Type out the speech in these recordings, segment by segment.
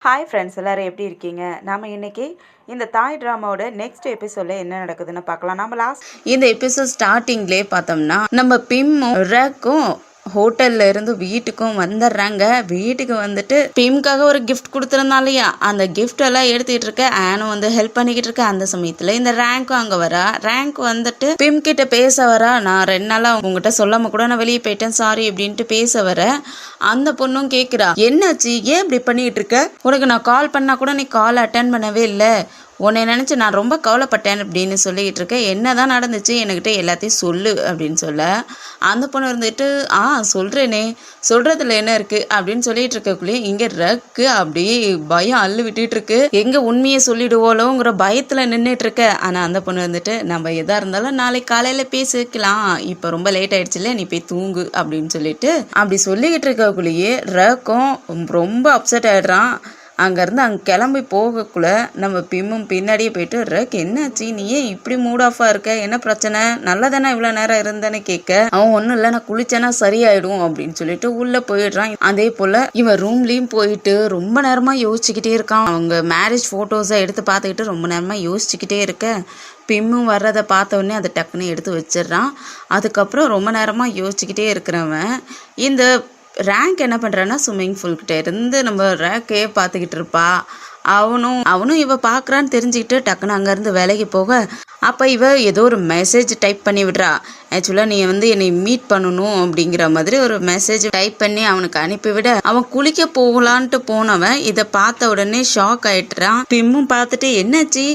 Hi friends, எல்லோரும் எப்படி இருக்கீங்க? நாம் இன்றைக்கி இந்த தாய் ட்ராமாவோட நெக்ஸ்ட் எபிசோடில் என்ன நடக்குதுன்னு பார்க்கலாம். நம்ம இந்த எபிசோட் ஸ்டார்டிங்லேயே பார்த்தோம்னா நம்ம பிம்மும் ரேக்கும் ஹோட்டல்ல இருந்து வீட்டுக்கும் வந்துடுறாங்க. வீட்டுக்கு வந்துட்டு பிம்காக ஒரு கிஃப்ட் கொடுத்துருந்தாலையா, அந்த கிஃப்ட் எல்லாம் எடுத்துக்கிட்டு இருக்க ஆனும் வந்து ஹெல்ப் பண்ணிக்கிட்டு இருக்க. அந்த சமயத்துல இந்த ரேங்க்கும் அங்க வரா. ரேங்க் வந்துட்டு பிம் கிட்ட பேச வரா. நான் 2 நாளா உங்ககிட்ட சொல்லாம கூட நான் வெளியே போயிட்டேன், சாரி அப்படின்ட்டு பேச வர. அந்த பொண்ணும் கேட்குறா, என்னாச்சு, ஏன் இப்படி பண்ணிட்டு இருக்க? உனக்கு நான் கால் பண்ணா கூட நீ கால் அட்டன் பண்ணவே இல்லை, உன்னை நினச்சி நான் ரொம்ப கவலைப்பட்டேன் அப்படின்னு சொல்லிக்கிட்டு இருக்கேன். என்ன தான் நடந்துச்சு, என்கிட்ட எல்லாத்தையும் சொல்லு அப்படின்னு சொல்ல, அந்த பொண்ணு இருந்துட்டு சொல்கிறேனே, சொல்கிறதுல என்ன இருக்குது அப்படின்னு சொல்லிட்டு இருக்கக்குள்ளேயே இங்கே ரக்கு அப்படியே பயம் அள்ளு விட்டுட்டு இருக்கு. எங்கே உண்மையை சொல்லிடுவோலோங்கிற பயத்தில் நின்றுட்டு இருக்க. ஆனால் அந்த பொண்ணு வந்துட்டு நம்ம எதாக இருந்தாலும் நாளைக்கு காலையில் பேசிக்கலாம், இப்போ ரொம்ப லேட் ஆயிடுச்சுல, நீ போய் தூங்கு அப்படின்னு சொல்லிட்டு அப்படி சொல்லிக்கிட்டு இருக்கக்குள்ளேயே ரக்கும் ரொம்ப அப்செட் ஆகிடுறான். அங்கேருந்து அங்கே கிளம்பி போகக்குள்ள நம்ம பிம்மும் பின்னாடியே போயிட்டு, ரக் என்னாச்சு, நீ ஏன் இப்படி மூட் ஆஃபாக இருக்க, என்ன பிரச்சனை, நல்லதானே இவ்வளோ நேரம் இருந்தேன்னு கேட்க, அவன் ஒன்றும் இல்லை, நான் குளிச்சேன்னா சரியாயிடும் அப்படின்னு சொல்லிட்டு உள்ளே போயிடுறான். அதே போல் இவன் ரூம்லேயும் போயிட்டு ரொம்ப நேரமாக யோசிச்சுக்கிட்டே இருக்கான். அவங்க மேரேஜ் ஃபோட்டோஸை எடுத்து பார்த்துக்கிட்டு ரொம்ப நேரமாக யோசிச்சுக்கிட்டே இருக்க. பிம்மும் வர்றதை பார்த்த உடனே அதை டக்குன்னு எடுத்து வச்சிடுறான். அதுக்கப்புறம் ரொம்ப நேரமாக யோசிச்சுக்கிட்டே இருக்கிறவன் இந்த ரேங்க் என்ன பண்ணுறான்னா ஸ்விம்மிங் பூல்கிட்ட இருந்து நம்ம ரேக்கையே பார்த்துக்கிட்டு இருப்பா. அவனும் இவ பார்க்குறான்னு தெரிஞ்சுக்கிட்டு டக்குன்னு அங்கேருந்து வேலைக்கு போக, அப்போ இவ ஏதோ ஒரு மெசேஜ் டைப் பண்ணி விடுறா. ஆக்சுவலாக நீ வந்து என்னை மீட் பண்ணணும் அப்படிங்கிற மாதிரி ஒரு மெசேஜ் டைப் பண்ணி அவனுக்கு அனுப்பிவிட, அவன் குளிக்க போகலான்ட்டு போனவன் இதை பார்த்த உடனே ஷாக் ஆயிட்டுறான். பிம்மும் பார்த்துட்டு என்னாச்சு,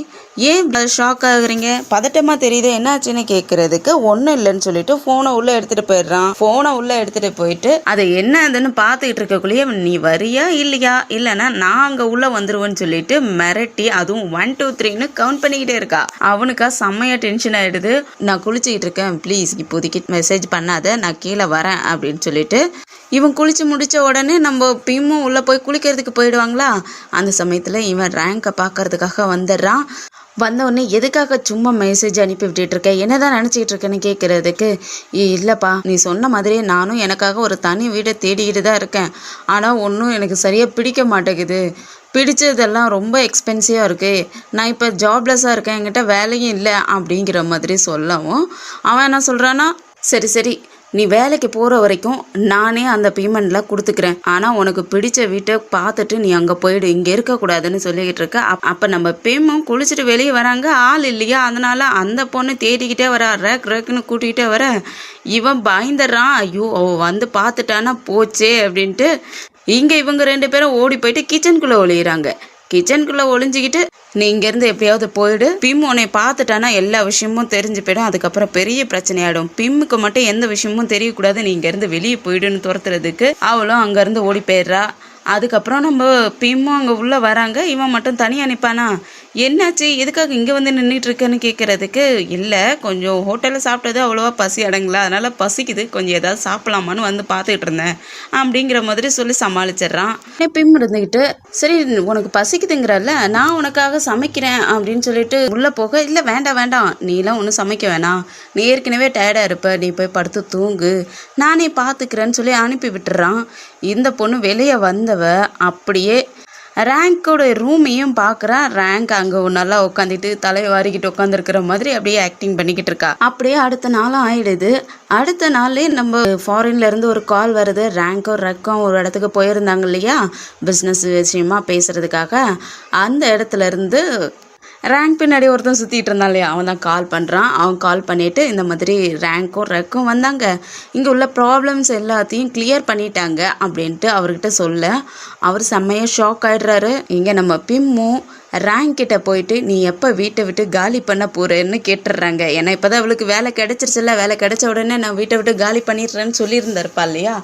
ஏன் ஷாக் ஆகுறீங்க, பதட்டமாக தெரியுது, என்னாச்சுன்னு கேட்கறதுக்கு ஒன்றும் இல்லைன்னு சொல்லிட்டு ஃபோனை உள்ளே எடுத்துகிட்டு போயிடுறான். ஃபோனை உள்ளே எடுத்துகிட்டு போயிட்டு அதை என்னதுன்னு பார்த்துக்கிட்டு இருக்கக்குள்ளேயே நீ வரியா இல்லையா, இல்லைன்னா நான் அங்கே உள்ளே வந்துடுவேன்னு சொல்லிட்டு மிரட்டி அதுவும் 1 2 3ன்னு கவுண்ட் பண்ணிக்கிட்டே இருக்கா. அவனுக்கா செம்மையாக டென்ஷன் ஆகிடுது. நான் குளிச்சுக்கிட்டு இருக்கேன், ப்ளீஸ் இப்போதைக்கு மெசேஜ் பண்ணாத, நான் கீழே வரேன் அப்படின்னு சொல்லிட்டு இவன் குளிச்சு முடித்த உடனே நம்ம பிம்மும் உள்ளே போய் குளிக்கிறதுக்கு போயிடுவாங்களா. அந்த சமயத்தில் இவன் ரேங்கை பார்க்கறதுக்காக வந்துடுறான். வந்தவுடனே எதுக்காக சும்மா மெசேஜ் அனுப்பி விட்டுட்டு இருக்க, என்னதான் நினச்சிக்கிட்டு இருக்கேன்னு கேட்குறதுக்கு, இல்லைப்பா நீ சொன்ன மாதிரியே நானும் எனக்காக ஒரு தனி வீடை தேடிக்கிட்டு தான் இருக்கேன், ஆனால் ஒன்றும் எனக்கு சரியாக பிடிக்க மாட்டேங்குது, பிடிச்சதெல்லாம் ரொம்ப எக்ஸ்பென்சிவாக இருக்குது, நான் இப்போ ஜாப்லெஸ்ஸாக இருக்கேன், என்கிட்ட வேலையும் இல்லை அப்படிங்கிற மாதிரி சொல்லவும் அவன் என்ன சொல்கிறான்னா, சரி சரி நீ வேலைக்கு போகிற வரைக்கும் நானே அந்த பேமெண்ட்லாம் கொடுத்துக்கிறேன், ஆனால் உனக்கு பிடிச்ச வீட்டை பார்த்துட்டு நீ அங்கே போயிடு, இங்கே இருக்கக்கூடாதுன்னு சொல்லிக்கிட்டு இருக்க. அப்போ நம்ம பேமும் குளிச்சுட்டு வெளியே வராங்க, ஆள் இல்லையா, அதனால அந்த பொண்ணு தேடிக்கிட்டே வரா. ரேக்குன்னு கூட்டிகிட்டே வர இவன் பயந்துடுறான். ஐயோ அவள் வந்து பார்த்துட்டானா போச்சே அப்படின்ட்டு இங்கே இவங்க 2 பேரும் ஓடி போயிட்டு கிச்சனுக்குள்ளே ஒளியிறாங்க. கிச்சனுக்குள்ளே ஒளிஞ்சிக்கிட்டு நீ இங்கேருந்து எப்படியாவது போயிடு, பிம் உன்னை பார்த்துட்டானா எல்லா விஷயமும் தெரிஞ்சு போயிடும், அதுக்கப்புறம் பெரிய பிரச்சனை ஆகிடும், பிம்முக்கு மட்டும் எந்த விஷயமும் தெரியக்கூடாது, நீ இங்கேருந்து வெளியே போயிடுன்னு துரத்துறதுக்கு அவளும் அங்கேருந்து ஓடி போயிடுறா. அதுக்கப்புறம் நம்ம பிம்மும் அங்கே உள்ளே வராங்க. இவன் மட்டும் தனியாக நிற்பானா, என்னாச்சு எதுக்காக இங்கே வந்து நின்றுட்டு இருக்கேன்னு கேட்குறதுக்கு, இல்லை கொஞ்சம் ஹோட்டலில் சாப்பிட்டது அவ்வளோவா பசி அடங்கல, அதனால் பசிக்குது, கொஞ்சம் ஏதாவது சாப்பிட்லாமான்னு வந்து பார்த்துக்கிட்டு இருந்தேன் அப்படிங்கிற மாதிரி சொல்லி சமாளிச்சிட்றான். பிம் இருந்துக்கிட்டு சரி உனக்கு பசிக்குதுங்கிறல்ல, நான் உனக்காக சமைக்கிறேன் அப்படின்னு சொல்லிட்டு உள்ளே போக, இல்லை வேண்டாம் வேண்டாம் நீலாம் ஒன்றும் சமைக்க வேணாம், நீ ஏற்கனவே டயர்டாக இருப்ப, நீ போய் படுத்து தூங்கு, நானே பார்த்துக்கிறேன்னு சொல்லி அனுப்பி விட்டுறான். இந்த பொண்ணு வெளியே வந்தவ அப்படியே ரேங்கோட ரூமையும் பார்க்குறா. ரேங்க் அங்கே நல்லா உட்காந்துட்டு தலையை வாரிக்கிட்டு உட்காந்துருக்கிற மாதிரி அப்படியே ஆக்டிங் பண்ணிக்கிட்டு இருக்கா. அப்படியே அடுத்த நாளும் ஆயிடுது. அடுத்த நாளே நம்ம ஃபாரின்லேருந்து ஒரு கால் வருது. ரேங்க்கும் ரக்கும் ஒரு இடத்துக்கு போயிருந்தாங்க இல்லையா, பிஸ்னஸ் விஷயமா பேசுகிறதுக்காக. அந்த இடத்துல இருந்து ரேங்க் பின்னாடி ஒருத்தன் சுற்றிட்டு இருந்தான் இல்லையா, அவன் தான் கால் பண்ணுறான். அவன் கால் பண்ணிவிட்டு இந்த மாதிரி ரேங்க்கும் ரக்கும் வந்தாங்க, இங்கே உள்ள ப்ராப்ளம்ஸ் எல்லாத்தையும் கிளியர் பண்ணிட்டாங்க அப்படின்ட்டு அவர்கிட்ட சொல்ல அவர் செம்மையாக ஷாக் ஆகிடுறாரு. இங்கே நம்ம பிம்மும் ரேங்க் கிட்ட போயிட்டு நீ எப்போ வீட்டை விட்டு காலி பண்ண போகிறேன்னு கேட்டுடுறாங்க. ஏன்னா இப்போ தான் அவளுக்கு வேலை கிடச்சிருச்சுல்ல, வேலை கிடைச்ச உடனே நான் வீட்டை விட்டு காலி பண்ணிடுறேன்னு சொல்லியிருந்தாருப்பா இல்லையா,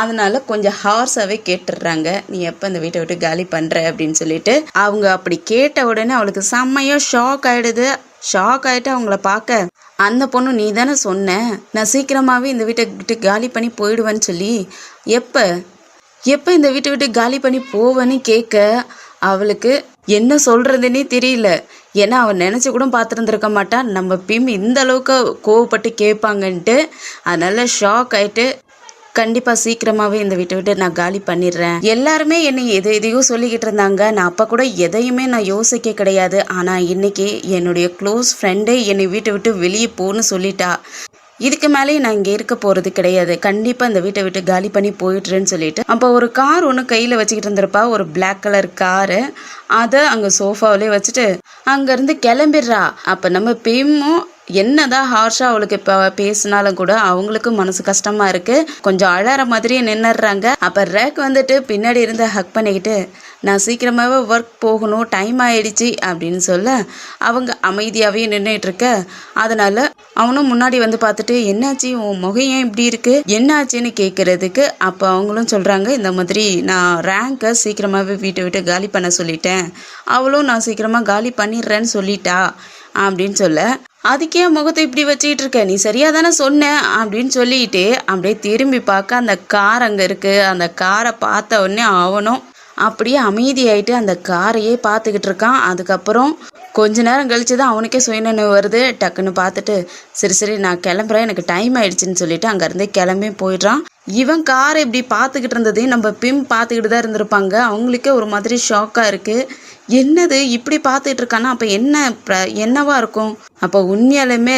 அதனால கொஞ்சம் ஹார்ஸாகவே கேட்டுடுறாங்க, நீ எப்போ இந்த வீட்டை விட்டு காலி பண்ணுற அப்படின்னு சொல்லிட்டு. அவங்க அப்படி கேட்ட உடனே அவளுக்கு செம்மையாக ஷாக் ஆகிடுது. ஷாக் ஆகிட்டு அவங்கள பார்க்க, அந்த பொண்ணு நீ தானே சொன்ன நான் சீக்கிரமாகவே இந்த வீட்டை விட்டு காலி பண்ணி போயிடுவேன்னு சொல்லி, எப்போ இந்த வீட்டை விட்டு காலி பண்ணி போவேன்னு கேட்க அவளுக்கு என்ன சொல்கிறதுனே தெரியல. ஏன்னா அவன் நினச்சி கூட பார்த்துருந்துருக்க மாட்டான் நம்ம பிம் இந்த அளவுக்கு கோவப்பட்டு கேட்பாங்கன்ட்டு. அதனால ஷாக் ஆகிட்டு கண்டிப்பாக சீக்கிரமாகவே இந்த வீட்டை விட்டு நான் காலி பண்ணிடுறேன். எல்லாருமே என்னை எதையோ சொல்லிக்கிட்டு இருந்தாங்க. நான் அப்போ கூட எதையுமே நான் யோசிக்க கிடையாது. ஆனால் இன்னைக்கு என்னுடைய க்ளோஸ் ஃப்ரெண்டே என்னை வீட்டை விட்டு வெளியே போன்னு சொல்லிட்டா. இதுக்கு மேலே நான் இங்கே இருக்க போகிறது கிடையாது. கண்டிப்பாக இந்த வீட்டை விட்டு காலி பண்ணி போயிட்டுறேன்னு சொல்லிட்டு அப்போ ஒரு கார் ஒன்று கையில் வச்சுக்கிட்டு இருந்திருப்பா, ஒரு பிளாக் கலர் காரு. அதை அங்கே சோஃபாவிலே வச்சுட்டு அங்கேருந்து கிளம்பிடுறா. அப்போ நம்ம பிம்மும் என்னதான் ஹார்ஷா அவளுக்கு இப்போ பேசினாலும் கூட அவங்களுக்கு மனசு கஷ்டமா இருக்கு. கொஞ்சம் அழற மாதிரியே நின்னுடுறாங்க. அப்போ ரேக் வந்துட்டு பின்னாடி இருந்து ஹக் பண்ணிக்கிட்டு நான் சீக்கிரமாகவே ஒர்க் போகணும், டைம் ஆயிடுச்சு அப்படின்னு சொல்ல அவங்க அமைதியாகவே நின்றுட்டு இருக்க. அதனால அவனும் முன்னாடி வந்து பார்த்துட்டு என்னாச்சு உன் முகம் ஏன் இப்படி இருக்கு என்னாச்சுன்னு கேட்கறதுக்கு அப்போ அவங்களும் சொல்கிறாங்க இந்த மாதிரி நான் ரேங்கை சீக்கிரமாகவே வீட்டை விட்டு காலி பண்ண சொல்லிட்டேன், அவளும் நான் சீக்கிரமாக காலி பண்ணிடுறேன்னு சொல்லிட்டா அப்படின்னு சொல்ல அதுக்கே முகத்தை இப்படி வச்சுக்கிட்டு இருக்க, நீ சரியா தானே சொன்ன அப்படின்னு சொல்லிட்டு அப்படியே திரும்பி பார்க்க அந்த கார் அங்கே இருக்கு. அந்த காரை பார்த்த உடனே அவனும் அப்படியே அமைதியாயிட்டு அந்த காரையே பார்த்துக்கிட்டு இருக்கான். அதுக்கப்புறம் கொஞ்ச நேரம் கழிச்சு தான் அவனுக்கே சுயநினைவு வருது. டக்குன்னு பார்த்துட்டு சரி நான் கிளம்புறேன், எனக்கு டைம் ஆயிடுச்சுன்னு சொல்லிட்டு அங்கேருந்தே கிளம்பி போயிடுறான். இவன் காரை இப்படி பார்த்துக்கிட்டு இருந்ததையும் நம்ம பிம் பார்த்துக்கிட்டு தான் இருந்திருப்பாங்க. அவங்களுக்கே ஒரு மாதிரி ஷாக்காக இருக்குது. என்னது இப்படி பார்த்துட்டு இருக்கானா, அப்போ என்னவா இருக்கும்? அப்போ உண்மையாலுமே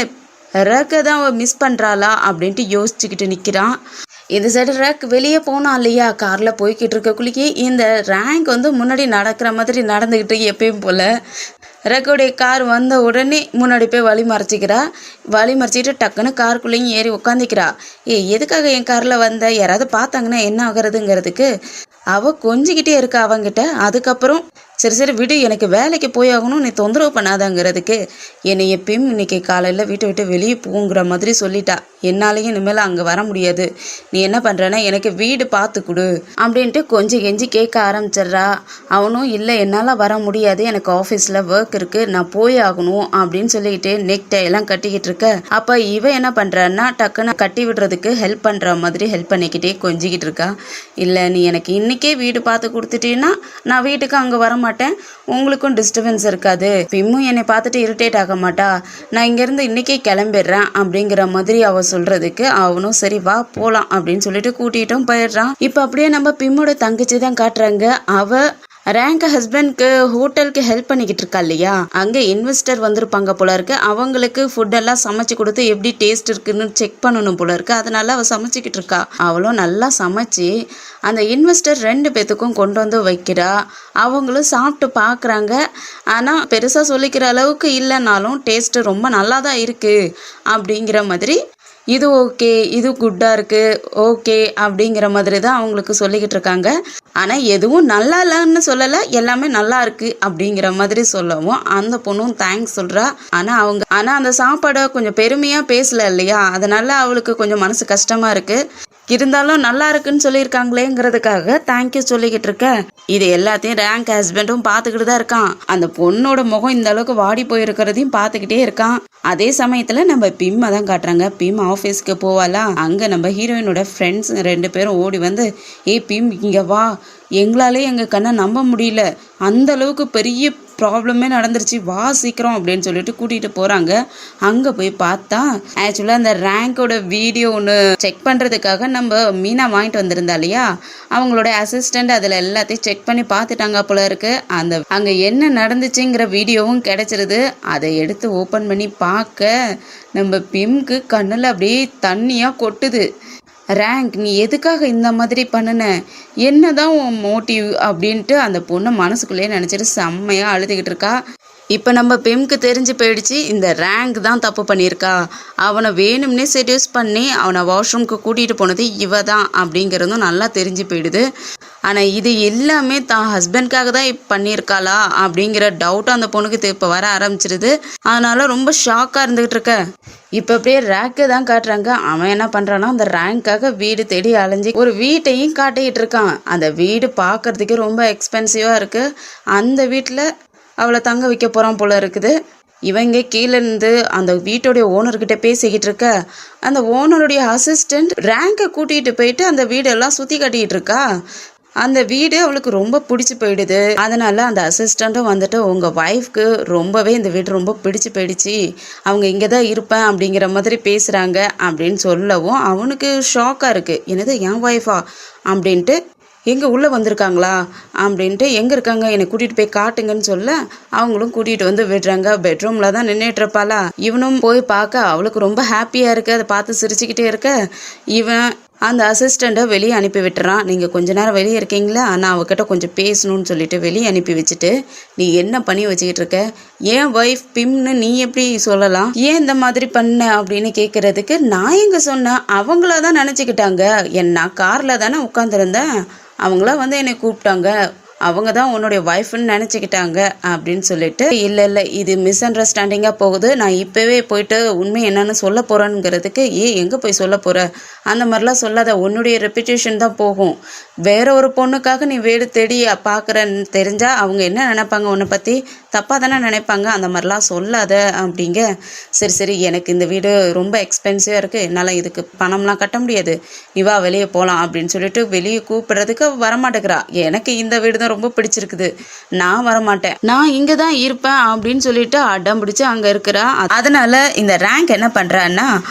ரேக்கை தான் அவள் மிஸ் பண்ணுறாளா அப்படின்ட்டு யோசிச்சுக்கிட்டு நிற்கிறான். இந்த சைடு ரேக் வெளியே போனான் இல்லையா, காரில் போய்கிட்டு இருக்கக்குள்ளேயே இந்த ரேங்க் வந்து முன்னாடி நடக்கிற மாதிரி நடந்துக்கிட்டு எப்பயும் போல் ரேக்கோடைய கார் வந்த உடனே முன்னாடி போய் வழி மறைச்சிக்கிட்டு டக்குன்னு காருக்குள்ளேயும் ஏறி உட்காந்துக்கிறா. எதுக்காக என் காரில் வந்த, யாராவது பார்த்தாங்கன்னா என்ன ஆகுறதுங்கிறதுக்கு அவள் கொஞ்சிக்கிட்டே இருக்கா அவங்கிட்ட. அதுக்கப்புறம் சரி விடு, எனக்கு வேலைக்கு போய் ஆகணும், நீ தொந்தரவு பண்ணாதாங்கிறதுக்கு என்னை எப்பயும் இன்னைக்கு காலையில் வீட்டை விட்டு வெளியே போங்கிற மாதிரி சொல்லிட்டா. என்னாலையும் இனிமேல் அங்கே வர முடியாது, நீ என்ன பண்ணுறேன்னா எனக்கு வீடு பார்த்து கொடு அப்படின்ட்டு கொஞ்சம் கெஞ்சி கேட்க ஆரம்பிச்சிட்றா. அவனும் இல்லை என்னால் வர முடியாது, எனக்கு ஆஃபீஸில் ஒர்க் இருக்குது, நான் போய் ஆகணும் அப்படின்னு சொல்லிக்கிட்டு நெக் டையெல்லாம் கட்டிக்கிட்டு இருக்க. அப்போ இவன் என்ன பண்ணுறான்னா டக்குன்னு கட்டி விடுறதுக்கு ஹெல்ப் பண்ணுற மாதிரி ஹெல்ப் பண்ணிக்கிட்டே கொஞ்சிக்கிட்டு இருக்கா. இல்லை நீ எனக்கு இன்றைக்கே வீடு பார்த்து கொடுத்துட்டீன்னா நான் வீட்டுக்கு அங்கே வர மாட்டேன், உங்களுக்கும் டிஸ்டர்பன்ஸ் இருக்காது, பிம்மும் என்னை பார்த்துட்டு இரிட்டேட் ஆக மாட்டா, நான் இங்கேருந்து இன்றைக்கே கிளம்பிடுறேன் அப்படிங்கிற மாதிரி அவ சொல்கிறதுக்கு அவனும் சரி வா போகலாம் அப்படின்னு சொல்லிட்டு கூட்டிகிட்டும் போயிடுறான். இப்போ அப்படியே நம்ம பிம்மோட தங்கச்சி தான் காட்டுறாங்க. அவ ரேங்க் ஹஸ்பண்ட்க்கு ஹோட்டலுக்கு ஹெல்ப் பண்ணிக்கிட்டு இருக்கா இல்லையா, அங்கே இன்வெஸ்டர் வந்திருப்பாங்க போல இருக்கு. அவங்களுக்கு ஃபுட்டெல்லாம் சமைச்சு கொடுத்து எப்படி டேஸ்ட் இருக்குன்னு செக் பண்ணணும் போல இருக்கு. அதனால அவள் சமைச்சிக்கிட்டு இருக்கா. அவளும் நல்லா சமைச்சு அந்த இன்வெஸ்டர் 2 பேத்துக்கும் கொண்டு வந்து வைக்கிறா. அவங்களும் சாப்பிட்டு பார்க்குறாங்க. ஆனால் பெருசாக சொல்லிக்கிற அளவுக்கு இல்லைனாலும் டேஸ்ட்டு ரொம்ப நல்லா தான் இருக்குது அப்படிங்கிற மாதிரி, இது ஓகே இது குட்டாக இருக்குது ஓகே அப்படிங்கிற மாதிரி தான் அவங்களுக்கு சொல்லிக்கிட்டு இருக்காங்க. ஆனால் எதுவும் நல்லா இல்லைன்னு சொல்லலை, எல்லாமே நல்லா இருக்குது அப்படிங்கிற மாதிரி சொல்லவும் அந்த பொண்ணும் தேங்க்ஸ் சொல்கிறா. ஆனால் அந்த சாப்பாடை கொஞ்சம் பெருமையாக பேசலை இல்லையா, அதனால அவளுக்கு கொஞ்சம் மனசு கஷ்டமாக இருக்குது. இருந்தாலும் நல்லா இருக்குன்னு சொல்லியிருக்காங்களேங்கிறதுக்காக தேங்க்யூ சொல்லிக்கிட்டு இருக்க. இது எல்லாத்தையும் ரேங்க் ஹஸ்பண்டும் பார்த்துக்கிட்டு தான் இருக்கான். அந்த பொண்ணோட முகம் இந்த அளவுக்கு வாடி போயிருக்கிறதையும் பார்த்துக்கிட்டே இருக்கான். அதே சமயத்தில் நம்ம பிம்மை தான் காட்டுறாங்க. பிம் ஆஃபீஸ்க்கு போவாளா, அங்கே நம்ம ஹீரோயினோட ஃப்ரெண்ட்ஸ் 2 பேரும் ஓடி வந்து பிம் இங்கே வா, எங்களாலே எங்கள் கண்ணை நம்ப முடியல, அந்த அளவுக்கு பெரிய ப்ராப்ளமே நடந்துருச்சு, வா சீக்கிரம் அப்படின்னு சொல்லிட்டு கூட்டிகிட்டு போகிறாங்க. அங்கே போய் பார்த்தா ஆக்சுவலாக அந்த ரேங்கோட வீடியோ ஒன்று செக் பண்ணுறதுக்காக நம்ம மீனா வாங்கிட்டு வந்திருந்தா இல்லையா, அவங்களோட அசிஸ்டண்ட் அதில் எல்லாத்தையும் செக் பண்ணி பார்த்துட்டாங்க போல இருக்கு. அங்கே என்ன நடந்துச்சுங்கிற வீடியோவும் கிடைச்சிருது. அதை எடுத்து ஓப்பன் பண்ணி பார்க்க நம்ம பிம்க்கு கண்ணில் அப்படியே தண்ணியாக கொட்டுது. ரேங்க் நீ எதுக்காக இந்த மாதிரி பண்ணின, என்னதான் உன் மோட்டிவ் அப்படின்ட்டு அந்த பொண்ணு மனசுக்குள்ளேயே நினச்சிட்டு செம்மையாக அழுதுகிட்டு இருக்கா. இப்போ நம்ம பிம்க்கு தெரிஞ்சு போயிடுச்சு இந்த ரேங்க் தான் தப்பு பண்ணியிருக்கா, அவனை வேணும்னே செடியூஸ் பண்ணி அவனை வாஷ்ரூம்க்கு கூட்டிகிட்டு போனது இவ தான் அப்படிங்கிறதும் நல்லா தெரிஞ்சு போயிடுது. ஆனால் இது எல்லாமே தான் ஹஸ்பண்ட்காக தான் இப்போ பண்ணியிருக்காளா அப்படிங்கிற டவுட்டும் அந்த பொண்ணுக்கு இப்போ வர ஆரம்பிச்சிருது. அதனால ரொம்ப ஷாக்காக இருந்துகிட்டு இருக்க. இப்போ அப்படியே ரேக்கு தான் காட்டுறாங்க. அவன் என்ன பண்ணுறான்னா அந்த ரேங்க்காக வீடு தேடி அலைஞ்சி ஒரு வீட்டையும் காட்டிக்கிட்டு இருக்கான். அந்த வீடு பார்க்கறதுக்கு ரொம்ப எக்ஸ்பென்சிவாக இருக்குது. அந்த வீட்டில் அவளை தங்க வைக்க போகிறான் போல இருக்குது. இவங்க கீழேருந்து அந்த வீட்டோடைய ஓனர்கிட்ட பேசிக்கிட்டு இருக்க. அந்த ஓனருடைய அசிஸ்டண்ட் ரேங்கை கூட்டிகிட்டு போயிட்டு அந்த வீடெல்லாம் சுற்றி கட்டிக்கிட்டு இருக்கா. அந்த வீடு அவளுக்கு ரொம்ப பிடிச்சி போயிடுது. அதனால அந்த அசிஸ்டண்ட்டும் வந்துட்டு உங்கள் ஒய்ஃப்க்கு ரொம்பவே இந்த வீடு ரொம்ப பிடிச்சி போயிடுச்சு, அவங்க இங்கே தான் இருப்பேன் அப்படிங்கிற மாதிரி பேசுகிறாங்க அப்படின்னு சொல்லவும் அவனுக்கு ஷாக்காக இருக்குது. என்னது என் ஒய்ஃபா அப்படின்ட்டு, எங்கே உள்ளே வந்திருக்காங்களா அப்படின்ட்டு, எங்கே இருக்காங்க என்னை கூட்டிகிட்டு போய் காட்டுங்கன்னு சொல்ல அவங்களும் கூட்டிகிட்டு வந்து விடுறாங்க. பெட்ரூமில் தான் நின்றுட்டு இருப்பாளா, இவனும் போய் பார்க்க அவளுக்கு ரொம்ப ஹாப்பியாக இருக்குது. அதை பார்த்து சிரிச்சுக்கிட்டே இருக்க இவன் அந்த அசிஸ்டண்ட்டை வெளியே அனுப்பி விட்டுறான். நீங்கள் கொஞ்ச நேரம் வெளியே இருக்கீங்களா, நான் அவகிட்ட கொஞ்சம் பேசணும்னு சொல்லிட்டு வெளியே அனுப்பி வச்சுட்டு, நீ என்ன பண்ணி வச்சுக்கிட்டு இருக்க, ஏன் ஒய்ஃப் பிம்னு நீ எப்படி சொல்லலாம், ஏன் இந்த மாதிரி பண்ண அப்படின்னு கேட்குறதுக்கு, நான் எங்கே சொன்னேன், அவங்கள தான் நினச்சிக்கிட்டாங்க, நான் காரில் தானே உட்காந்துருந்தேன், அவங்கள வந்து என்னை கூப்பிட்டாங்க, அவங்க தான் உன்னுடைய ஒய்ஃப்னு நினச்சிக்கிட்டாங்க அப்படின்னு சொல்லிட்டு, இல்லை இது மிஸ் அண்டர்ஸ்டாண்டிங்காக போகுது, நான் இப்போவே போயிட்டு உண்மை என்னன்னு சொல்ல போகிறேங்கிறதுக்கு, எங்கே போய் சொல்ல போகிற, அந்த மாதிரிலாம் சொல்லாத, உன்னுடைய ரெப்புடேஷன் தான் போகும், வேற ஒரு பொண்ணுக்காக நீ வீடு தேடி பார்க்குறன்னு தெரிஞ்சால் அவங்க என்ன நினைப்பாங்க, உன்னை பற்றி தப்பாக தானே நினைப்பாங்க, அந்த மாதிரிலாம் சொல்லாத அப்படிங்க. சரி எனக்கு இந்த வீடு ரொம்ப எக்ஸ்பென்சிவாக இருக்குது, என்னால் இதுக்கு பணம்லாம் கட்ட முடியாது, நீ வா வெளியே போகலாம் அப்படின்னு சொல்லிட்டு வெளியே கூப்பிடுறதுக்கு வரமாட்டேங்கிறா. எனக்கு இந்த வீடு ரொம்ப பிடிச்சிருக்குது, நான் வரமாட்டேன், நான் இங்க தான் இருப்பேன் அப்படின்னு சொல்லிட்டு அடம் பிடிச்சு அங்க இருக்கிறா. அதனால இந்த ரேங்க் என்ன பண்றான்னா,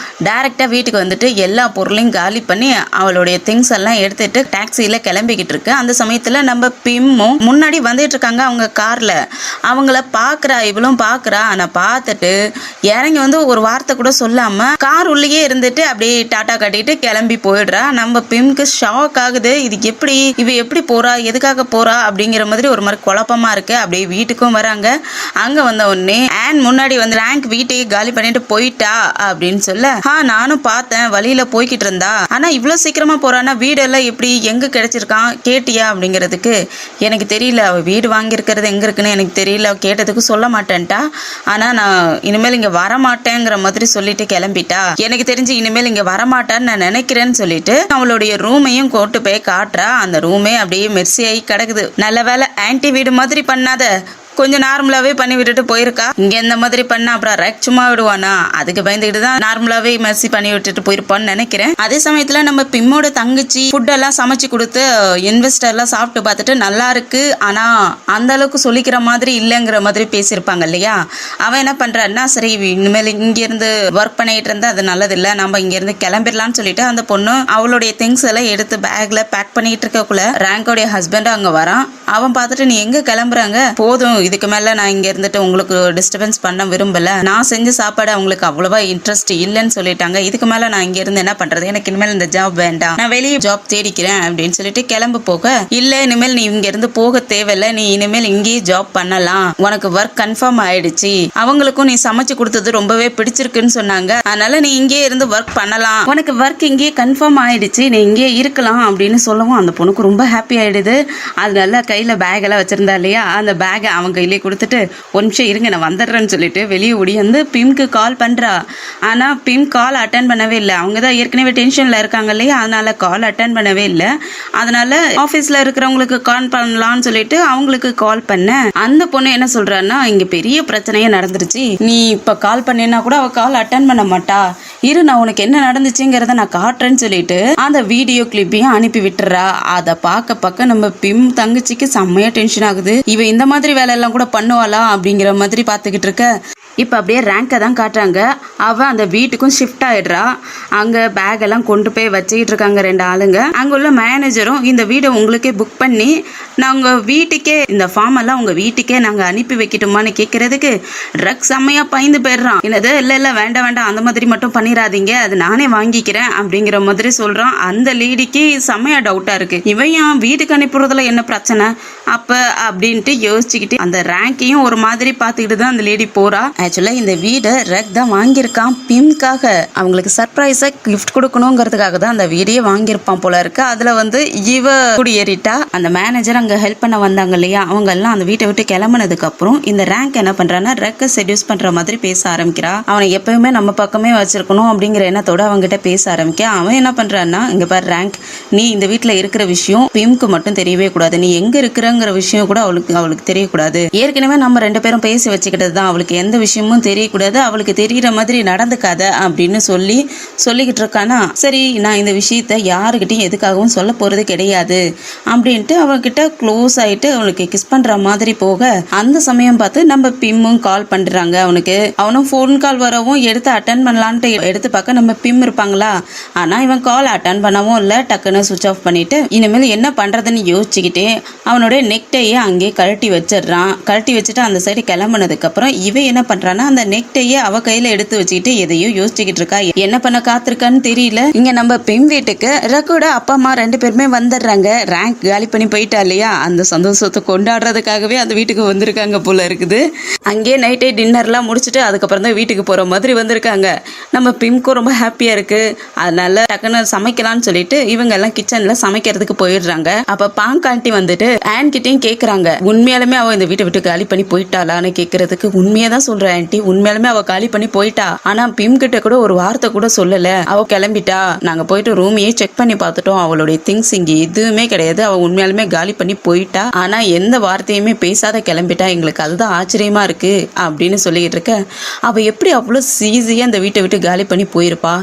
டைரக்டா வீட்டுக்கு வந்துட்டு எல்லா பொருளையும் காலி பண்ணி அவளுடைய திங்ஸ் எல்லாம் எடுத்துட்டு டாக்ஸியில கிளம்பிக்கிட்டு இருக்கு. அந்த சமயத்துல நம்ம பிம்மும் முன்னாடி வந்துட்டு இருக்காங்க அவங்க கார்ல. அவங்கள பாக்குறா, இவளும் பாக்குறா. ஆனா பார்த்துட்டு இறங்கி வந்து ஒரு வார்த்தை கூட சொல்லாம கார் உள்ளேயே இருந்துட்டு அப்படியே டாட்டா கட்டிட்டு கிளம்பி போயிடுறா. நம்ம பிம்க்கு ஷாக் ஆகுது, இது எப்படி, இவ எப்படி போறா, எதுக்காக போறா அப்படிங்கிற மாதிரி ஒரு மாதிரி குழப்பமா இருக்கு. அப்படியே வீட்டுக்கும் வராங்க. அங்க வந்த உடனே ஆன் முன்னாடி வந்து ரேங்க் வீட்டையே காலி பண்ணிட்டு போயிட்டா அப்படின்னு சொல்ல, நானும் பார்த்தேன், வழியில போய்கிட்டு இருந்தா, ஆனா இவ்வளவு சீக்கிரமா போறான்னா வீடெல்லாம் எப்படி எங்க கிடைச்சிருக்கான் கேட்டியா அப்படிங்கிறதுக்கு, எனக்கு தெரியல, அவ வீடு வாங்கியிருக்கிறது எங்க இருக்குன்னு எனக்கு தெரியல, கேட்டதுக்கு சொல்ல மாட்டேன்ட்டா, ஆனா நான் இனிமேல் இங்க வரமாட்டேங்கிற மாதிரி சொல்லிட்டு கிளம்பிட்டா, எனக்கு தெரிஞ்சு இனிமேல் இங்க வரமாட்டான்னு நான் நினைக்கிறேன்னு சொல்லிட்டு அவளுடைய ரூமையும் கொண்டு போய் காட்டுறா. அந்த ரூமே அப்படியே மெர்சியாகி கிடக்குது. நல்ல வேலை ஆன்டி வீடு மாதிரி பண்ணாத, கொஞ்சம் நார்மலாவே பண்ணி விட்டுட்டு போயிருக்கா. இங்க இந்த மாதிரி பண்ண அப்புறம் ரேக் சும்மா விடுவானா, அதுக்கு பயந்துக்கிட்டு தான் நார்மலாவே மெர்சி பண்ணி விட்டுட்டு போயிருப்பான்னு நினைக்கிறேன். அதே சமயத்துல நம்ம பிம்மோட தங்கச்சி ஃபுட் எல்லாம் சமைச்சு கொடுத்து இன்வெஸ்டர்லாம் சாப்பிட்டு பார்த்துட்டு நல்லா இருக்கு, ஆனா அந்த அளவுக்கு சொல்லிக்கிற மாதிரி இல்லைங்கிற மாதிரி பேசியிருப்பாங்க இல்லையா. அவன் என்ன பண்றான்னா, சரி இனிமேல் இங்க இருந்து ஒர்க் பண்ணிட்டு இருந்தா அது நல்லது இல்ல, நம்ம இங்க இருந்து கிளம்பிடலாம்னு சொல்லிட்டு அந்த பொண்ணு அவளுடைய திங்ஸ் எல்லாம் எடுத்து பேக்ல பேக் பண்ணிட்டு இருக்கக்குள்ள ரேங்கோடைய ஹஸ்பண்ட் அங்க வரான். அவன் பார்த்துட்டு, நீ எங்க கிளம்புறாங்க, போதும் இதுக்கு மேல நான் இங்க இருந்துட்டு உங்களுக்கு டிஸ்டர்பன்ஸ் பண்ண விரும்பல, நான் செஞ்ச சாப்பாடு அவங்களுக்கு அவ்வளவா இன்ட்ரெஸ்ட் இல்லைன்னு சொல்லிட்டாங்க, இதுக்கு மேல நான் இங்க இருந்து என்ன பண்றது, எனக்கு இனிமேல் இந்த ஜாப் வேண்டாம், நான் வெளியே ஜாப் தேடிக்கிறேன் அப்படின்னு சொல்லிட்டு கிளம்பு போக, இல்ல இனிமேல் நீ இங்க இருந்து போக தேவையில்ல, நீ இனிமேல் இங்கேயே ஜாப் பண்ணலாம், உனக்கு ஒர்க் கன்ஃபார்ம் ஆயிடுச்சு, அவங்களுக்கும் நீ சமைச்சு கொடுத்தது ரொம்பவே பிடிச்சிருக்குன்னு சொன்னாங்க, அதனால நீ இங்கே இருந்து ஒர்க் பண்ணலாம், உனக்கு ஒர்க் இங்கேயே கன்ஃபார்ம் ஆயிடுச்சு, நீ இங்கே இருக்கலாம் அப்படின்னு சொல்லவும் அந்த பொண்ணுக்கு ரொம்ப ஹாப்பி ஆயிடுது. அதனால கையில பேக் எல்லாம் வச்சிருந்தா இல்லையா, அந்த பேக்கை அவங்க கையிலே கொடுத்துட்டு, ஒரு நிமிஷம் இருங்க நான் வந்துடுறேன்னு சொல்லிட்டு வெளியே ஓடி வந்து பிம்க்கு கால் பண்றா. ஆனா பிம் கால் அட்டன் பண்ணவே இல்லை. அவங்க தான் ஏற்கனவே டென்ஷன்ல இருக்காங்க இல்லையா, அதனால கால் அட்டன் பண்ணவே இல்லை. அதனால ஆஃபீஸ்ல இருக்கிறவங்களுக்கு கால் பண்ணலாம்னு சொல்லிட்டு அவங்களுக்கு கால் பண்ண, அந்த பொண்ணு என்ன சொல்றான்னா, இங்க பெரிய பிரச்சனையே நடந்துருச்சு, நீ இப்ப கால் பண்ணினா கூட அவ கால் அட்டன் பண்ண மாட்டா, இரு நான் உனக்கு என்ன நடந்துச்சுங்கிறத நான் காட்டுறேன்னு சொல்லிட்டு அந்த வீடியோ கிளிப்பையும் அனுப்பி விட்டுறா. அதை பார்க்க நம்ம பிம் தங்கச்சிக்கு செம்மையா டென்ஷன் ஆகுது. இவ இந்த மாதிரி வேலை எல்லாம் கூட பண்ணுவாளா அப்படிங்கிற மாதிரி பார்த்துக்கிட்டு இருக்க. இப்போ அப்படியே ரேங்கை தான் காட்டுறாங்க. அவள் அந்த வீட்டுக்கும் ஷிஃப்ட் ஆகிடுறா. அங்கே பேக் எல்லாம் கொண்டு போய் வச்சுக்கிட்டு இருக்காங்க ரெண்டு ஆளுங்க. அங்கே உள்ள மேனேஜரும் இந்த வீடை உங்களுக்கே புக் பண்ணி நாங்கள் வீட்டுக்கே இந்த ஃபார்ம் எல்லாம் உங்கள் வீட்டுக்கே நாங்கள் அனுப்பி வைக்கட்டுமான்னு கேட்குறதுக்கு ட்ரக் செம்மையாக பயந்து போயிடுறான். என்னது இல்லை வேண்டாம் அந்த மாதிரி மட்டும் பண்ணிடாதீங்க, அது நானே வாங்கிக்கிறேன் அப்படிங்கிற மாதிரி சொல்கிறான். அந்த லேடிக்கு செம்மையாக டவுட்டாக இருக்குது, இவன் ஏன் வீட்டுக்கு அனுப்புறதுல என்ன பிரச்சனை அப்போ அப்படின்ட்டு யோசிச்சுக்கிட்டு அந்த ரேங்கையும் ஒரு மாதிரி பார்த்துக்கிட்டு தான் அந்த லேடி போகிறா. ஆக்சுவலாக இந்த வீடை ரெக் தான் வாங்கியிருக்கான் பிம்காக, அவங்களுக்கு சர்ப்ரைஸாக கிஃப்ட் கொடுக்கணுங்கிறதுக்காக தான் அந்த வீடையே வாங்கியிருப்பான் போல இருக்கு. அதில் வந்து இவ குடியேறிட்டா. அந்த மேனேஜர் அங்கே ஹெல்ப் பண்ண வந்தாங்க இல்லையா, அவங்க எல்லாம் அந்த வீட்டை விட்டு கிளம்புனதுக்கு அப்புறம் இந்த ரேங்க் என்ன பண்ணுறான்னா ரெக்கை செடியூஸ் பண்ணுற மாதிரி பேச ஆரம்பிக்கிறா. அவனை எப்பயுமே நம்ம பக்கமே வச்சிருக்கணும் அப்படிங்கிற எண்ணத்தோட அவங்ககிட்ட பேச ஆரம்பிக்க, அவன் என்ன பண்ணுறான்னா, இங்கே பாரு ரேங்க், நீ இந்த வீட்டில் இருக்கிற விஷயம் பிம்க்கு மட்டும் தெரியவே கூடாது, நீ எங்கே இருக்கிற இருக்காங்கிற விஷயம் கூட அவளுக்கு தெரியக்கூடாது. ஏற்கனவே நம்ம 2 பேரும் பேசி வச்சுக்கிட்டது தான், அவளுக்கு எந்த விஷயமும் தெரியக்கூடாது, அவளுக்கு தெரியுற மாதிரி நடந்துக்காத அப்படின்னு சொல்லிக்கிட்டு இருக்கானா. சரி, நான் இந்த விஷயத்த யாருக்கிட்டையும் எதுக்காகவும் சொல்ல போறது கிடையாது அப்படின்ட்டு அவகிட்ட க்ளோஸ் ஆயிட்டு அவனுக்கு கிஸ் பண்ற மாதிரி போக, அந்த சமயம் பார்த்து நம்ம பிம்மும் கால் பண்றாங்க அவனுக்கு. அவனும் ஃபோன் கால் வரவும் எடுத்து அட்டன் பண்ணலான்ட்டு எடுத்து பார்க்க நம்ம பிம் இருப்பாங்களா. ஆனா இவன் கால் அட்டன் பண்ணவும் இல்லை, டக்குன்னு சுவிச் ஆஃப் பண்ணிட்டு இனிமேல் என்ன பண்றதுன்னு யோசிச்சுக்கிட்டே அவனுடைய நெக்டையை அங்கே கழட்டி வச்சிடறான். கழட்டி வச்சுட்டு அந்த சைடு கிளம்புனதுக்கு அப்புறம் இவன் என்ன பண்றான்னா அந்த நெக்டையை அவ கையில எடுத்து வச்சுக்கிட்டு எதையோ யோசிச்சுக்கிட்டு இருக்கா. என்ன பண்ண காத்திருக்கான்னு தெரியல. இங்க நம்ம பிம் வீட்டுக்கு ரக்கோட அப்பா அம்மா 2 பேருமே வந்துடுறாங்க. ரேங்க் காலி பண்ணி போயிட்டா இல்லையா, அந்த சந்தோஷத்தை கொண்டாடுறதுக்காகவே அந்த வீட்டுக்கு வந்திருக்காங்க போல இருக்குது. அங்கேயே நைட்டே டின்னர்லாம் முடிச்சுட்டு அதுக்கப்புறம் தான் வீட்டுக்கு போற மாதிரி வந்திருக்காங்க. நம்ம பிம்க்கும் ரொம்ப ஹாப்பியா இருக்கு. அதனால டக்குன்னு சமைக்கலாம்னு சொல்லிட்டு இவங்க எல்லாம் கிச்சன்ல சமைக்கிறதுக்கு போயிடுறாங்க. அப்ப பாங்காண்டி வந்துட்டு ஆன் கிட்டையும் கேக்குறாங்க, உண்மையாலுமே அவ இந்த வீட்டை விட்டு காலி பண்ணி போயிட்டாளான்னு கேக்குறதுக்கு உண்மையா தான் சொல்ற ஆன்ட்டி, உண்மையாலுமே அவ காலி பண்ணி போயிட்டா. ஆனா பிம் கிட்ட கூட ஒரு வார்த்தை கூட சொல்லல, அவ கிளம்பிட்டா. நாங்க போயிட்டு ரூமையே செக் பண்ணி பார்த்துட்டோம், அவளுடைய திங்ஸ் இங்க எதுவுமே கிடையாது, அவ உண்மையாலுமே காலி பண்ணி போயிட்டா. ஆனா எந்த வார்த்தையுமே பேசாத கிளம்பிட்டா, எங்களுக்கு அதுதான் ஆச்சரியமா இருக்கு அப்படின்னு சொல்லிக்கிட்டு இருக்க. அவ எப்படி அவ்வளோ ஈஸியா இந்த வீட்டை விட்டு காலி பண்ணி போயிருப்பா,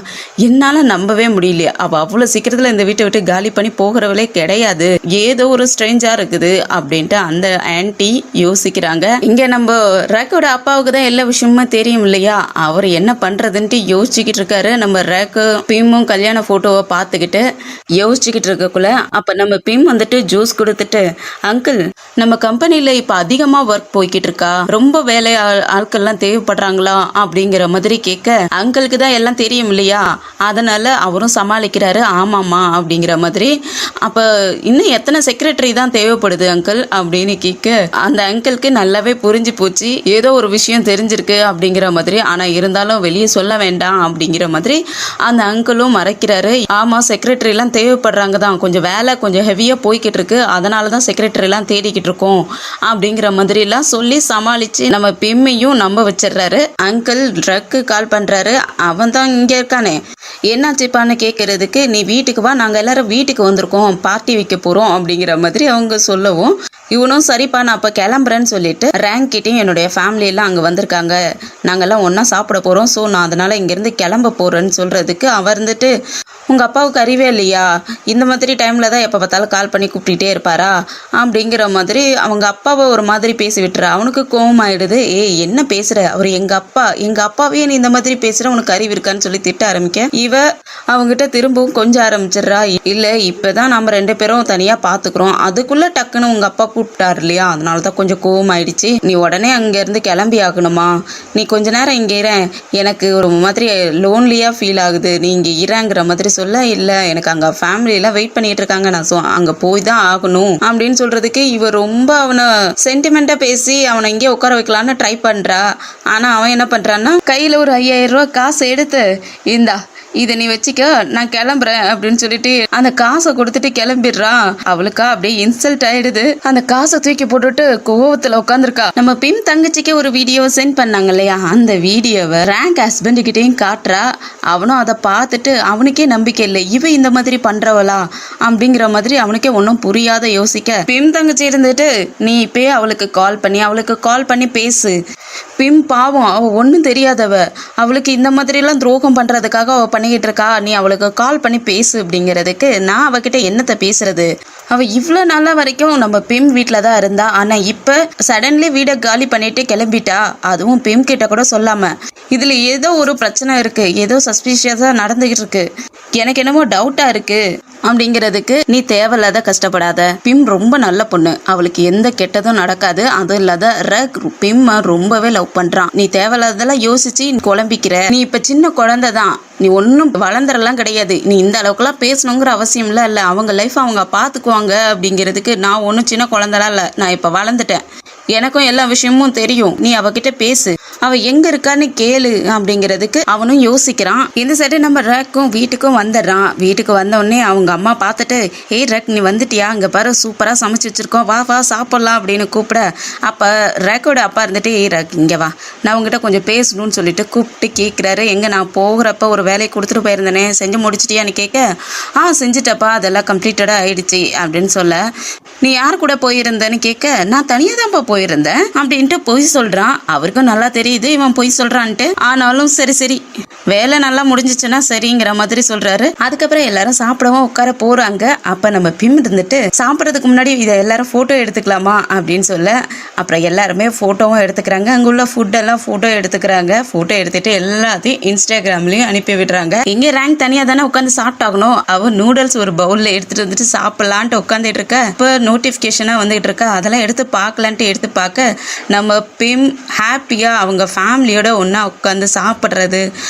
என்னால நம்பவே முடியல. அவ அவ்வளவு சீக்கிரத்துல இந்த வீட்டை விட்டு காலி பண்ணி போகிறவளே கிடையாது, ஏதோ ஒரு ஸ்ட்ரேஞ்சா இருக்குது அப்படின்ட்டு அந்த ஆன்ட்டி யோசிக்கிறாங்க. இங்க நம்ம ரேக்கோட அப்பாவுக்கு தான் எல்லா விஷயமும் தெரியும் இல்லையா, அவர் என்ன பண்றதுன்ட்டு யோசிச்சுக்கிட்டு இருக்காரு. நம்ம ரேக்கு பிம்மும் கல்யாண போட்டோவை பார்த்துக்கிட்டு யோசிச்சுக்கிட்டு இருக்கக்குள்ள அப்ப நம்ம பிம் வந்துட்டு ஜூஸ் கொடுத்துட்டு, அங்கிள் நம்ம கம்பெனில இப்ப அதிகமா ஒர்க் போய்கிட்டு இருக்கா, ரொம்ப வேலை ஆட்கள்லாம் தேவைப்படுறாங்களா அப்படிங்கிற மாதிரி கேட்க, அங்கிளுக்கு தான் எல்லாம் தெரியும் இல்லையா, அதனால அவரும் சமாளிக்கிறாரு. ஆமாமா அப்படிங்கிற மாதிரி. அப்ப இன்னும் எத்தனை செக்ரட்டரி தான் தேவைப்படுது அங்கிள் அப்படின்னு கேட்க, அந்த அங்கிளுக்கு நல்லாவே புரிஞ்சு போச்சு, ஏதோ ஒரு விஷயம் தெரிஞ்சிருக்கு அப்படிங்கிற மாதிரி. ஆனா இருந்தாலும் வெளியே சொல்ல வேண்டாம் அப்படிங்கிற மாதிரி அந்த அங்கிளும் மறைக்கிறாரு. ஆமா, செக்ரட்டரி எல்லாம் தேவைப்படுறாங்க தான், கொஞ்சம் வேலை கொஞ்சம் ஹெவியா போய்கிட்டு இருக்கு, அதனாலதான் செக்ரட்டரி எல்லாம் தேடிக்கிட்டு இருக்கோம் அப்படிங்கிற மாதிரி எல்லாம் சொல்லி சமாளிச்சு நம்ம பிம்மையும் நம்ப வச்சிடுறாரு. அங்கிள் ட்ரக்கு கால் பண்றாரு. அவன் தான் இங்க இருக்கானே, என்னாச்சுப்பான்னு கேட்கறதுக்கு, நீ வீட்டுக்கு வா, நாங்க எல்லாரும் வீட்டுக்கு வந்திருக்கோம், பார்ட்டி வைக்க போறோம் அப்படிங்கிற மாதிரி அவங்க சொல்லவும், இவனும் சரிப்பா நான் அப்ப கிளம்புறேன்னு சொல்லிட்டு ரேங்க் கிட்டையும் என்னுடைய ஃபேமிலி எல்லாம் அங்க வந்திருக்காங்க, நாங்கெல்லாம் ஒன்னா சாப்பிட போறோம், ஸோ நான் அதனால இங்கிருந்து கிளம்ப போறேன்னு சொல்றதுக்கு அவர் இருந்துட்டு, உங்க அப்பாவுக்கு அறிவே இல்லையா, இந்த மாதிரி டைம்ல தான் எப்ப பார்த்தாலும் கால் பண்ணி கூப்பிட்டுட்டே இருப்பாரா அப்படிங்கிற மாதிரி அவங்க அப்பாவை ஒரு மாதிரி பேசி விட்டுற. அவனுக்கு கோவம் ஆயிடுது. என்ன பேசுற, அவர் எங்க அப்பாவே நீ இந்த மாதிரி பேசுற, உனக்கு அறிவு இருக்கான்னு சொல்லி திட்ட ஆரம்பிக்க, இவ அவங்ககிட்ட திரும்பவும் கொஞ்சம் ஆரம்பிச்சிடுறா. இல்ல இப்பதான் நம்ம 2 பேரும் தனியா பாத்துக்கிறோம், அதுக்குள்ள டக்குன்னு உங்க அப்பா கூப்பிட்டாரு இல்லையா, அதனாலதான் கொஞ்சம் கோவம் ஆயிடுச்சு, நீ உடனே அங்க இருந்து கிளம்பி ஆகணுமா, நீ கொஞ்ச நேரம் இங்க இரு, எனக்கு ஒரு மாதிரி லோன்லியா ஃபீல் ஆகுது, நீ இங்க இறங்குற மாதிரி சொல்ல, இல்ல எனக்கு அங்க ஃபேமிலி எல்லாம் வெயிட் பண்ணிட்டு இருக்காங்க, நான் அங்க போய் தான் ஆகணும் அப்படின்னு சொல்றதுக்கு இவ ரொம்ப அவனை சென்டிமெண்டா பேசி அவனை இங்கே உட்கார வைக்கலான்னு ட்ரை பண்றா. ஆனா அவன் என்ன பண்றான்னா, கையில ஒரு 5000 ரூபாய் காசு எடுத்து, இந்தா இதை நீ வச்சுக்க, நான் கிளம்புறேன் அப்படின்னு சொல்லிட்டு அந்த காசை கொடுத்துட்டு கிளம்பிடுறான். அவளுக்கா அப்படியே இன்சல்ட் ஆயிடுது. அந்த காசை தூக்கி போட்டுட்டு கோவத்துல உட்காந்துருக்கா. நம்ம பிம் தங்கச்சிக்கு ஒரு வீடியோவை சென்ட் பண்ணாங்க இல்லையா, அந்த வீடியோவை ரேங்க் ஹஸ்பண்ட் கிட்டையும் காட்டுறா. அவனும் அதை பார்த்துட்டு அவனுக்கே நம்பிக்கை இல்லை, இவ இந்த மாதிரி பண்றவளா அப்படிங்கிற மாதிரி அவனுக்கே ஒன்றும் புரியாத யோசிக்க, பிம் தங்கச்சி இருந்துட்டு, நீ இப்பயே அவளுக்கு கால் பண்ணி பேசு, பிம் பாவம் அவ ஒன்றும் தெரியாதவ, அவளுக்கு இந்த மாதிரி எல்லாம் துரோகம் பண்றதுக்காக அவ பண்ணிக்கிட்டு இருக்கா, நீ அவளுக்கு கால் பண்ணி பேசு அப்படிங்கிறதுக்கு, நான் அவகிட்ட என்னத்தை பேசுறது, அவ இவ்வளோ நாளா வரைக்கும் நம்ம பிம் வீட்டில் தான் இருந்தா, ஆனா இப்ப சடன்லி வீடை காலி பண்ணிட்டு கிளம்பிட்டா, அதுவும் பிம் கிட்ட கூட சொல்லாம. இதுல ஏதோ ஒரு பிரச்சனை இருக்கு, ஏதோ சஸ்பீஷியஸா நடந்துகிட்டு இருக்கு, எனக்கு என்னமோ டவுட்டா இருக்கு அப்படிங்கிறதுக்கு, நீ தேவையில்லாத கஷ்டப்படாத, பிம் ரொம்ப நல்ல பொண்ணு, அவளுக்கு எந்த கெட்டதும் நடக்காது, அதுவும் இல்லாத ரக் பிம் ரொம்பவே லவ் பண்றான், நீ தேவையில்லாதெல்லாம் யோசிச்சு குழம்பிக்கிற, நீ இப்ப சின்ன குழந்தை தான், நீ ஒன்றும் வளர்ந்துடலாம் கிடையாது, நீ இந்த அளவுக்குலாம் பேசணுங்கிற அவசியம்லாம் இல்லை, அவங்க லைஃப் அவங்க பார்த்துக்குவாங்க அப்படிங்கிறதுக்கு, நான் ஒன்றும் சின்ன குழந்தைலாம் இல்லை, நான் இப்போ வளர்ந்துட்டேன், எனக்கும் எல்லா விஷயமும் தெரியும், நீ அவகிட்ட பேசு, அவ எங்க இருக்கான்னு கேளு அப்படிங்கிறதுக்கு அவனும் யோசிக்கிறான். இந்த சைடு நம்ம ரேக்கும் வீட்டுக்கும் வந்துடுறான். வீட்டுக்கு வந்த உடனே அவங்க அம்மா பார்த்துட்டு, ஏய் ரேக் நீ வந்துட்டியா, அங்க பாரு சூப்பரா சமைச்சு வச்சிருக்கோம், வா வா சாப்பிடலாம் அப்படின்னு கூப்பிட, அப்ப ரேக்கோட அப்பா இருந்துட்டு, ஏய் ரேக் இங்க வா, நான் உங்ககிட்ட கொஞ்சம் பேசணும்னு சொல்லிட்டு கூப்பிட்டு கேட்கிறாரு. எங்க நான் போகிறப்ப ஒரு வேலையை கொடுத்துட்டு போயிருந்தேனே, செஞ்சு முடிச்சிட்டியான்னு கேட்க, செஞ்சுட்டப்பா, அதெல்லாம் கம்ப்ளீட்டடா ஆயிடுச்சு அப்படின்னு சொல்ல, நீ யார் கூட போயிருந்தன்னு கேட்க, நான் தனியா தான்ப்பா போயிருந்தேன் அப்படின்ட்டு பொய் சொல்றான். அவருக்கும் நல்லா தெரியுது இவன் பொய் சொல்றான்ட்டு. ஆனாலும் சரி சரி வேலை நல்லா முடிஞ்சிச்சுன்னா சரிங்கிற மாதிரி சொல்றாரு. அதுக்கப்புறம் எல்லாரும் சாப்பிடவும் உட்கார போறாங்க. அப்ப நம்ம பிம் இருந்துட்டு, சாப்பிட்றதுக்கு முன்னாடி இதை எல்லாரும் போட்டோ எடுத்துக்கலாமா அப்படின்னு சொல்ல, அப்புறம் எல்லாருமே போட்டோவும் எடுத்துக்கிறாங்க. அங்குள்ள ஃபுட் எல்லாம் போட்டோ எடுத்துக்கிறாங்க. போட்டோ எடுத்துட்டு எல்லாத்தையும் இன்ஸ்டாகிராம்லயும் அனுப்பி விடுறாங்க. இங்க ரேங்க் தனியா தானே உட்காந்து சாப்பிட்டாகணும். அவ நூடுல்ஸ் ஒரு பவுல்ல எடுத்துட்டு வந்துட்டு சாப்பிடலான்ட்டு உட்காந்துட்டு இருக்க, இப்போ நோட்டிபிகேஷனா வந்துட்டு இருக்கா. அதெல்லாம் எடுத்து பார்க்கலான்ட்டு எடுத்து பார்க்க, நம்ம பிம் ஹாப்பியா அவங்க ஃபேமிலியோட ஒன்னா உட்காந்து சாப்பிட்றது,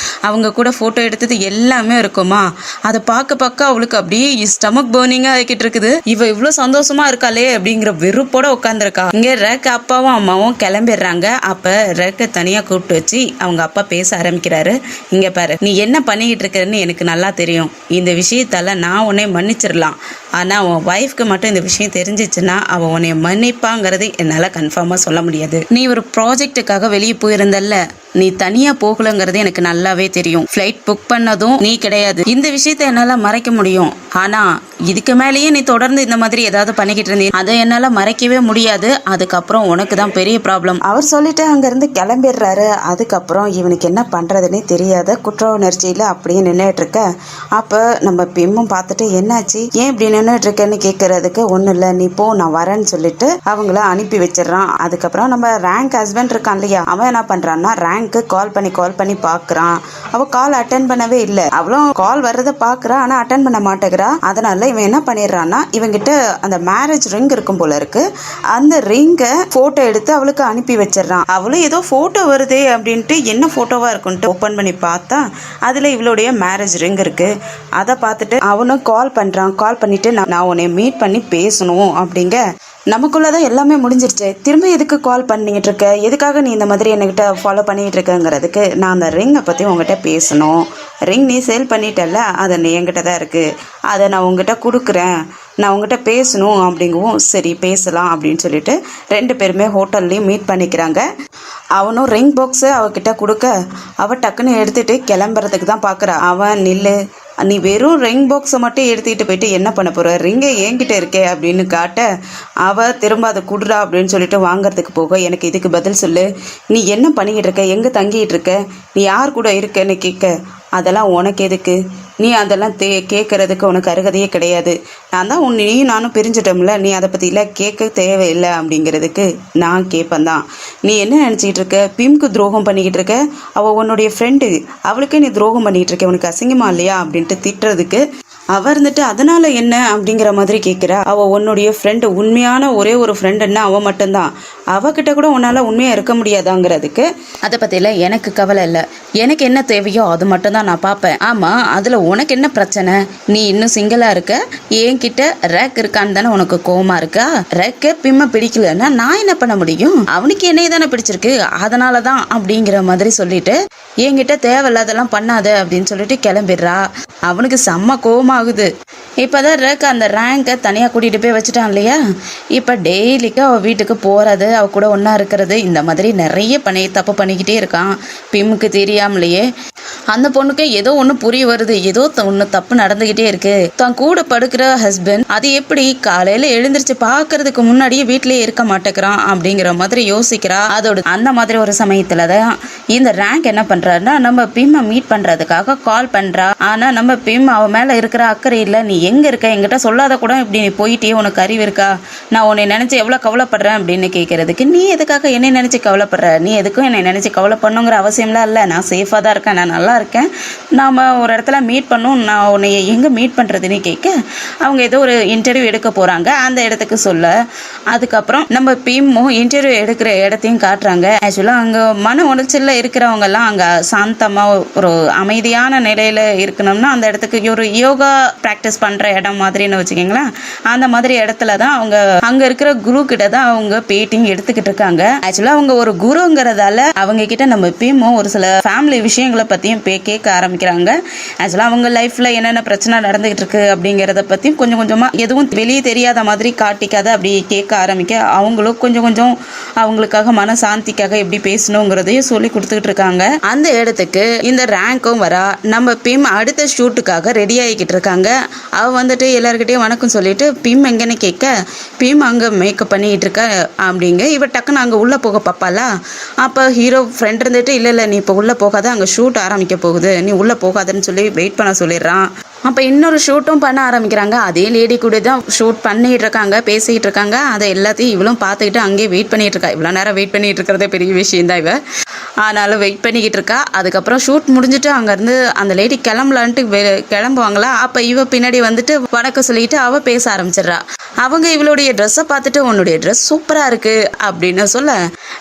அவங்க கூட ஃபோட்டோ எடுத்தது எல்லாமே இருக்குமா. அதை பார்க்க அவளுக்கு அப்படியே ஸ்டமக் பர்னிங்காக ஆகிக்கிட்டு இருக்குது. இவ இவ்வளோ சந்தோஷமா இருக்காளே அப்படிங்கிற வெறுப்போட உட்காந்துருக்கா. இங்கே ரேக் அப்பாவும் அம்மாவும் கிளம்பிடுறாங்க. அப்போ ரேக்கை தனியாக கூப்பிட்டு வச்சு அவங்க அப்பா பேச ஆரம்பிக்கிறாரு. இங்கே பாரு, நீ என்ன பண்ணிக்கிட்டு இருக்கிறன்னு எனக்கு நல்லா தெரியும். இந்த விஷயத்தால நான் உன்னை மன்னிச்சிடலாம். ஆனால் உன் ஒய்ஃப்க்கு மட்டும் இந்த விஷயம் தெரிஞ்சிச்சுன்னா அவன் உன்னை மன்னிப்பாங்கிறது என்னால் கன்ஃபார்மாக சொல்ல முடியாது. நீ ஒரு ப்ராஜெக்டுக்காக வெளியே போயிருந்தல்ல, நீ தனியா போகலங்கிறது எனக்கு நல்லாவே தெரியும். ஃப்ளைட் புக் பண்ணதும் நீ கிடையாது. இந்த விஷயத்த என்னால மறைக்க முடியும். ஆனா இதுக்கு மேலேயே நீ தொடர்ந்து இந்த மாதிரி ஏதாவது பண்ணிக்கிட்டு இருந்தீ, அதை என்னால மறைக்கவே முடியாது. அதுக்கப்புறம் உனக்கு தான் பெரிய ப்ராப்ளம். அவர் சொல்லிட்டு அங்கிருந்து கிளம்பிடுறாரு. அதுக்கப்புறம் இவனுக்கு என்ன பண்றதுன்னே தெரியாத குற்ற உணர்ச்சியில அப்படியே நின்றுட்டு இருக்க. அப்ப நம்ம பிம்மும் பார்த்துட்டு, என்னாச்சு, ஏன் இப்படி நின்றுட்டு இருக்கேன்னு கேட்கறதுக்கு, ஒன்றும் இல்லை நீ போ நான் வரேன்னு சொல்லிட்டு அவங்கள அனுப்பி வச்சிடறான். அதுக்கப்புறம் நம்ம ரேங்க் ஹஸ்பண்ட் இருக்கான் இல்லையா, அவன் என்ன பண்றான்னா ரேங்க் கால் பண்ணி பாக்குறான். அவ கால் அட்டென்ட் பண்ணவே இல்லை. அவளும் கால் வர்றத பாக்குறா, ஆனா அட்டென்ட் பண்ண மாட்டேங்கிறா. அதனால இவன் என்ன பண்ணிடுறான்னா, இவங்கிட்ட அந்த மேரேஜ் ரிங் இருக்கும் போல இருக்கு, அந்த ரிங்கை போட்டோ எடுத்து அவளுக்கு அனுப்பி வச்சிடறான். அவளும் ஏதோ போட்டோ வருதே அப்படின்ட்டு என்ன போட்டோவா இருக்குன்ட்டு ஓப்பன் பண்ணி பார்த்தா அதுல இவளுடைய மேரேஜ் ரிங் இருக்கு. அதை பார்த்துட்டு அவனும் கால் பண்றான். கால் பண்ணிட்டு, நான் உன்னை மீட் பண்ணி பேசணும் அப்படிங்க. நமக்குள்ளதான் எல்லாமே முடிஞ்சிருச்சு, திரும்ப எதுக்கு கால் பண்ணிட்டு இருக்க, எதுக்காக நீ இந்த மாதிரி என்கிட்ட ஃபாலோ பண்ணிட்டு இருக்கங்கிறதுக்கு, நான் அந்த ரிங்கை பற்றி உங்ககிட்ட பேசணும். ரிங் நீ சேல் பண்ணிட்டல, அது என்கிட்ட தான் இருக்குது, அதை நான் உங்ககிட்ட கொடுக்குறேன், நான் உங்ககிட்ட பேசணும் அப்படிங்கவும், சரி பேசலாம் அப்படின்னு சொல்லிட்டு ரெண்டு பேருமே ஹோட்டல்லையும் மீட் பண்ணிக்கிறாங்க. அவனும் ரிங் பாக்ஸை அவகிட்ட கொடுக்க, அவள் டக்குன்னு எடுத்துகிட்டு கிளம்புறதுக்கு தான் பார்க்குறா. அவன் நில்லு, நீ வெறும் ரிங் பாக்ஸை மட்டும் எடுத்துக்கிட்டு போயிட்டு என்ன பண்ண போகிற, ரிங்கை என்கிட்ட இருக்கே அப்படின்னு காட்ட, அவள் திரும்ப அதை குடுறா அப்படின்னு சொல்லிட்டு வாங்கிறதுக்கு போக, எனக்கு இதுக்கு பதில் சொல்லு, நீ என்ன பண்ணிக்கிட்டு இருக்க, எங்கே தங்கிட்டு இருக்க, நீ யார் கூட இருக்கன்னு கேட்க, அதெல்லாம் உனக்கு எதுக்கு, நீ அதெல்லாம் கேட்கறதுக்கு உனக்கு அருகதையே கிடையாது, நான் தான் நீயும் நானும் பிரிஞ்சிட்டோம்ல, நீ அதை பற்றிலாம் கேட்க தேவையில்லை அப்படிங்கிறதுக்கு நான் கேட்பேன் தான். நீ என்ன நினச்சிக்கிட்டு இருக்க, பிம்க்கு துரோகம் பண்ணிக்கிட்டு இருக்க, அவள் உன்னுடைய ஃப்ரெண்டு, அவளுக்கே நீ துரோகம் பண்ணிக்கிட்டு இருக்க, உனக்கு அசிங்கமா இல்லையா அப்படின்ட்டு திட்டுறதுக்கு, அவ இருந்துட்டு அதனால என்ன அப்படிங்கிற மாதிரி கேட்குறா. அவள் உன்னுடைய ஃப்ரெண்டு, உண்மையான ஒரே ஒரு ஃப்ரெண்டுன்னா அவள் மட்டும்தான், அவகிட்ட கூட உன்னால் உண்மையாக இருக்க முடியாதாங்கிறதுக்கு, அதை பற்றியில் எனக்கு கவலை இல்லை, எனக்கு என்ன தேவையோ அது மட்டும்தான் நான் பார்ப்பேன். ஆமாம், அதில் உனக்கு என்ன பிரச்சனை, நீ இன்னும் சிங்கிளாக இருக்க, என்கிட்ட ரேக் இருக்கான்னு தானே உனக்கு கோவமா இருக்கா, ரேக்கை பிம்ம பிடிக்கலன்னா நான் என்ன பண்ண முடியும், அவனுக்கு என்னைய தானே பிடிச்சிருக்கு, அதனால தான் அப்படிங்கிற மாதிரி சொல்லிட்டு, என்கிட்ட தேவையில்லாதெல்லாம் பண்ணாத அப்படின்னு சொல்லிட்டு கிளம்பிடுறா. அவனுக்கு செம்ம கோவமாகுது. இப்போதான் ரேக் அந்த ரேங்கை தனியாக கூட்டிகிட்டு போய் வச்சுட்டான் இல்லையா, இப்போ டெய்லிக்கு அவள் வீட்டுக்கு போகிறது, அவள் கூட ஒன்றா இருக்கிறது, இந்த மாதிரி நிறைய தப்பு பண்ணிக்கிட்டே இருக்கான். பிம்முக்கு தெரியாமலையே அந்த பொண்ணுக்கு ஏதோ ஒன்று புரிய வருது, ஏதோ ஒன்று தப்பு நடந்துக்கிட்டே இருக்கு. தான் கூட படுக்கிற ஹஸ்பண்ட் அது எப்படி காலையில் எழுந்திரிச்சு பார்க்கறதுக்கு முன்னாடியே வீட்டிலேயே இருக்க மாட்டேங்கிறான் அப்படிங்கிற மாதிரி யோசிக்கிறா. அதோட அந்த மாதிரி ஒரு சமயத்தில் தான் இந்த ரேங்க் என்ன பண்ணுறாருன்னா, நம்ம பிம்மை மீட் பண்ணுறதுக்காக கால் பண்ணுறா. ஆனால் நம்ம பிம் அவன் மேலே இருக்கிற அக்கறை இல்லை, நீ எங்கே இருக்க, என்கிட்ட சொல்லாத கூட இப்படி நீ போயிட்டே, உனக்கு அறிவு இருக்கா, நான் உன்னை நினச்சி எவ்வளோ கவலைப்படுறேன் அப்படின்னு கேட்கறதுக்கு, நீ எதுக்காக என்னை நினச்சி கவலைப்படுற, நீ எதுக்கும் என்னை நினச்சி கவலைப்படணுங்கிற அவசியம்லாம் இல்லை, நான் சேஃபாக தான் இருக்கேன், நான் நல்லா இருக்கேன், நாம் ஒரு இடத்துல மீட் பண்ணணும், நான் உன்னை எங்கே மீட் பண்ணுறதுன்னு கேட்க, அவங்க ஏதோ ஒரு இன்டர்வியூ எடுக்க போகிறாங்க, அந்த இடத்துக்கு சொல்ல, அதுக்கப்புறம் நம்ம பிம்மும் இன்டர்வியூ எடுக்கிற இடத்தையும் காட்டுறாங்க. ஆக்சுவலாக அங்கே மன உளைச்சலில் இருக்கிறவங்கெல்லாம் அங்கே சாந்தமாக ஒரு அமைதியான நிலையில் இருக்கணும்னா அந்த இடத்துக்கு ஒரு யோகா ப்ராக்டிஸ் பண்ணுற இடம் மாதிரின்னு வச்சுக்கிங்களேன், அந்த மாதிரி இடத்துல தான் அவங்க அங்கே இருக்கிற குரு கிட்ட தான் அவங்க பேட்டிங் எடுத்துக்கிட்டு இருக்காங்க. ஆக்சுவலாக அவங்க ஒரு குருங்கிறதால அவங்க கிட்ட நம்ம பிம்மும் ஒரு சில ஃபேமிலி விஷயங்களை பற்றியும் கேட்க ஆரம்பிக்கிறாங்க. ஆக்சுவலாக அவங்க லைஃப்பில் என்னென்ன பிரச்சனை நடந்துகிட்டு இருக்கு அப்படிங்கிறத பற்றியும் கொஞ்சம் கொஞ்சமாக எதுவும் வெளியே தெரியாத மாதிரி காட்டிக்காத அப்படி கேட்க ஆரம்பிக்க, அவங்களும் கொஞ்சம் கொஞ்சம் அவங்களுக்காக மன சாந்திக்காக எப்படி பேசணுங்கிறதையும் சொல்லி கொடுத்துக்கிட்டு இருக்காங்க. அந்த இடத்துக்கு இந்த ரேங்க்கும் வரா. நம்ம பிம் அடுத்த ஷூட்டுக்காக ரெடி ஆகிக்கிட்டு இருக்காங்க. அவ வந்துட்டு எல்லாருக்கிட்டையும் வணக்கம் சொல்லிட்டு பிம் எங்கன்னு கேட்க, பிம் அங்கே மேக்கப் பண்ணிக்கிட்டு இருக்க அப்படிங்க. இவ டக்குன்னு அங்கே உள்ளே போக பார்ப்பாளா. அப்போ ஹீரோ ஃப்ரெண்ட் இருந்துட்டு இல்லை நீ இப்போ உள்ளே போகாத, அங்கே ஷூட் ஆரம்பிக்க போகுது, நீ உள்ளே போகாதன்னு சொல்லி வெயிட் பண்ண சொல்லிடுறான். அப்போ இன்னொரு ஷூட்டும் பண்ண ஆரம்பிக்கிறாங்க. அதே லேடி கூட தான் ஷூட் பண்ணிகிட்டு இருக்காங்க, பேசிக்கிட்டு இருக்காங்க. அதை எல்லாத்தையும் இவளும் பார்த்துக்கிட்டு அங்கேயே வெயிட் பண்ணிகிட்டு இருக்கா. இவ்வளோ நேரம் வெயிட் பண்ணிகிட்டு இருக்கிறதே பெரிய விஷயம் தான் இவ. ஆனாலும் வெயிட் பண்ணிக்கிட்டு இருக்கா. அதுக்கப்புறம் ஷூட் முடிஞ்சுட்டு அங்கேருந்து அந்த லேடி கிளம்பலான்ட்டு கிளம்புவாங்களா. அப்போ இவ பின்னாடி வந்துட்டு வணக்கம் சொல்லிட்டு அவள் பேச ஆரம்பிச்சிடுறா. அவங்க இவளுடைய ட்ரெஸ்ஸை பார்த்துட்டு உன்னுடைய ட்ரெஸ் சூப்பராக இருக்குது அப்படின்னு சொல்ல,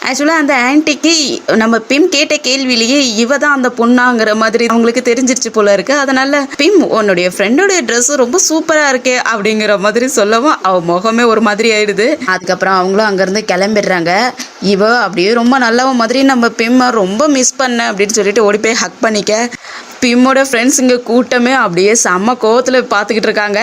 ஆக்சுவலாக அந்த ஆன்ட்டிக்கு நம்ம பிம் கேட்ட கேள்வியிலேயே இவ தான் அந்த பொண்ணாங்கிற மாதிரி அவங்களுக்கு தெரிஞ்சிருச்சு போல இருக்குது. அதனால பிம் உன்னுடைய ஃப்ரெண்டோடைய ட்ரெஸ்ஸு ரொம்ப சூப்பராக இருக்கே அப்படிங்கிற மாதிரி சொல்லவும் அவள் முகமே ஒரு மாதிரி ஆயிடுது. அதுக்கப்புறம் அவங்களும் அங்கேருந்து கிளம்பிடுறாங்க. இவ அப்படியே ரொம்ப நல்லவ மாதிரி நம்ம பிம்மை ரொம்ப மிஸ் பண்ண அப்படின்னு சொல்லிட்டு ஓடி போய் ஹக் பண்ணிக்க, பிம்மோட ஃப்ரெண்ட்ஸுங்க கூட்டமே அப்படியே செம்ம கோவத்தில் பார்த்துக்கிட்டு இருக்காங்க.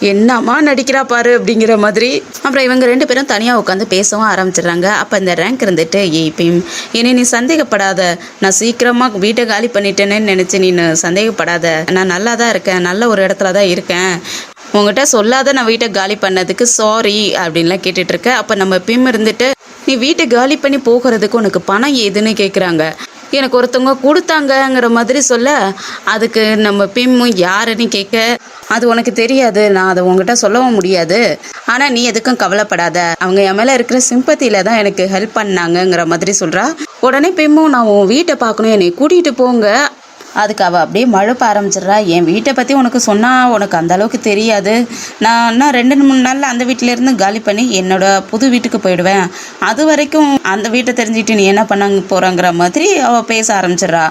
என்னம்மா நடிக்கிறா பாரு அப்படிங்கிற மாதிரி. அப்புறம் இவங்க 2 பேரும் தனியாக உட்காந்து பேசவும் ஆரம்பிச்சிடுறாங்க. அப்போ இந்த ரேங்க் இருந்துட்டு, ஏய் பிம், இனி நீ சந்தேகப்படாத, நான் சீக்கிரமாக வீட்டை காலி பண்ணிட்டேன்னு நினச்சி நீ சந்தேகப்படாத, நான் நல்லா தான் இருக்கேன், நல்ல ஒரு இடத்துல தான் இருக்கேன், உங்கள்கிட்ட சொல்லாத நான் வீட்டை காலி பண்ணதுக்கு சாரி அப்படின்லாம் கேட்டுட்டு இருக்க. அப்போ நம்ம பிம் இருந்துட்டு, நீ வீட்டை காலி பண்ணி போகிறதுக்கு உனக்கு பணம் ஏதுன்னு கேட்குறாங்க. எனக்கு ஒருத்தவங்க கொடுத்தாங்கங்கிற மாதிரி சொல்ல, அதுக்கு நம்ம பிம்மு யாருன்னு கேட்க, அது உனக்கு தெரியாது, நான் அதை உங்ககிட்ட சொல்லவும் முடியாது, ஆனால் நீ எதுக்கும் கவலைப்படாத, அவங்க என் மேலே இருக்கிற சிம்பத்தியில் தான் எனக்கு ஹெல்ப் பண்ணாங்கங்கிற மாதிரி சொல்கிறா. உடனே பிம்மும், நான் உன் வீட்டை பார்க்கணும், என்னை கூட்டிகிட்டு போங்க. அதுக்கு அவள் அப்படியே மழுப்ப ஆரம்பிச்சிடுறா. என் வீட்டை பற்றி உனக்கு சொன்னால் உனக்கு அந்த அளவுக்கு தெரியாது, நான் 2-3 நாளில் அந்த வீட்டிலேருந்து காலி பண்ணி என்னோட புது வீட்டுக்கு போயிடுவேன், அது வரைக்கும் அந்த வீட்டை தெரிஞ்சுக்கிட்டு நீ என்ன பண்ண போகிறங்கிற மாதிரி அவள் பேச ஆரம்பிச்சிடுறா.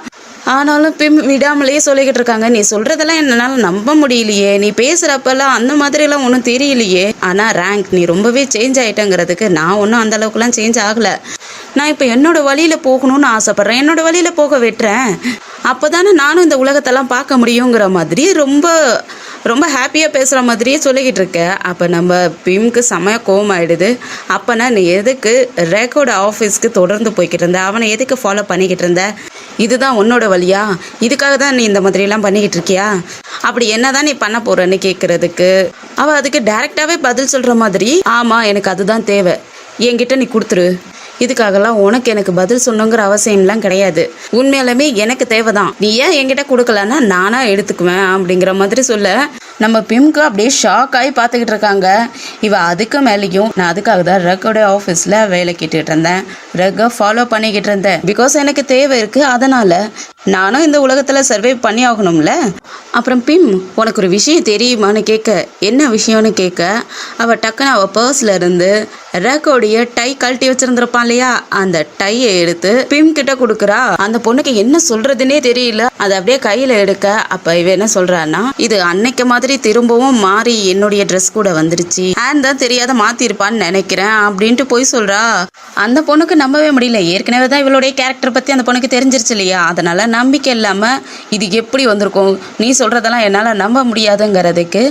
ஆனாலும் பிம் விடாமலேயே சொல்லிக்கிட்டு இருக்காங்க, நீ சொல்கிறதெல்லாம் என்னால் நம்ப முடியலையே, நீ பேசுகிறப்பெல்லாம் அந்த மாதிரிலாம் ஒன்றும் தெரியலையே, ஆனால் ரேங்க் நீ ரொம்பவே சேஞ்ச் ஆகிட்டங்கிறதுக்கு நான் ஒன்றும் அந்த அளவுக்குலாம் சேஞ்ச் ஆகலை, நான் இப்போ என்னோடய வழியில் போகணும்னு ஆசைப்பட்றேன், என்னோடய வழியில் போக விட்டுறேன், அப்போ தானே நானும் இந்த உலகத்தெல்லாம் பார்க்க முடியுங்கிற மாதிரி ரொம்ப ரொம்ப ஹாப்பியாக பேசுகிற மாதிரியே சொல்லிக்கிட்டு இருக்க. அப்போ நம்ம பிம்க்கு செமைய கோவம் ஆகிடுது. அப்போனா நீ எதுக்கு ரேக்கோட ஆஃபீஸ்க்கு தொடர்ந்து போய்கிட்டு இருந்த, அவனை எதுக்கு ஃபாலோ பண்ணிக்கிட்டு இருந்த, இதுதான் உன்னோட வழியா, இதுக்காக தான் நீ இந்த மாதிரிலாம் பண்ணிக்கிட்டு இருக்கியா, அப்படி என்ன தான் நீ பண்ண போகிறன்னு கேட்குறதுக்கு அவள் அதுக்கு டைரெக்டாகவே பதில் சொல்கிற மாதிரி, ஆமாம் எனக்கு அதுதான் தேவை, என்கிட்ட நீ கொடுத்துரு, இதுக்காகலாம் உனக்கு எனக்கு பதில் சொன்னங்கிற அவசியம்லாம் கிடையாது, உண்மையாலுமே எனக்கு தேவைதான், நீ ஏன் என்கிட்ட கொடுக்கலன்னா நானாக எடுத்துக்குவேன் அப்படிங்கிற மாதிரி சொல்ல, நம்ம பிம்க்கு அப்படியே ஷாக் ஆகி பார்த்துக்கிட்டு இருக்காங்க. இவள் அதுக்கு மேலேயும், நான் அதுக்காக தான் ரக்கோட ஆஃபீஸில் வேலை கேட்டுக்கிட்டு இருந்தேன், ரக்கை ஃபாலோ பண்ணிக்கிட்டு இருந்தேன், பிகாஸ் எனக்கு தேவை இருக்குது, அதனால் நானும் இந்த உலகத்தில் சர்வை பண்ணி ஆகணும்ல. அப்புறம் பிம், உனக்கு ஒரு விஷயம் தெரியுமான்னு கேட்க, என்ன விஷயம்னு கேட்க, அவள் டக்குன்னு அவள் பர்ஸில் இருந்து ரக்கோடைய டை கழட்டி வச்சிருந்திருப்பான் இல்லையா, அந்த டையை எடுத்து பிம் கிட்ட கொடுக்குறா. அந்த பொண்ணுக்கு என்ன சொல்றதுன்னே தெரியல, அதை அப்படியே கையில் எடுக்க, அப்போ இவ என்ன சொல்றான்னா, இது அன்னைக்கு மாதிரி திரும்பவும் மாறி என்னுடைய ட்ரெஸ் கூட வந்துருச்சு, ஹேண்ட் தான் தெரியாத மாற்றிருப்பான்னு நினைக்கிறேன் அப்படின்ட்டு போய் சொல்கிறா. அந்த பொண்ணுக்கு நம்பவே முடியல, ஏற்கனவே தான் இவளுடைய கேரக்டர் பற்றி அந்த பொண்ணுக்கு தெரிஞ்சிருச்சு இல்லையா, அதனால் நம்பிக்கை இல்லாமல் இது எப்படி வந்திருக்கும், நீ சொல்கிறதெல்லாம் என்னால் நம்ப முடியாதுங்கிறதுக்கு,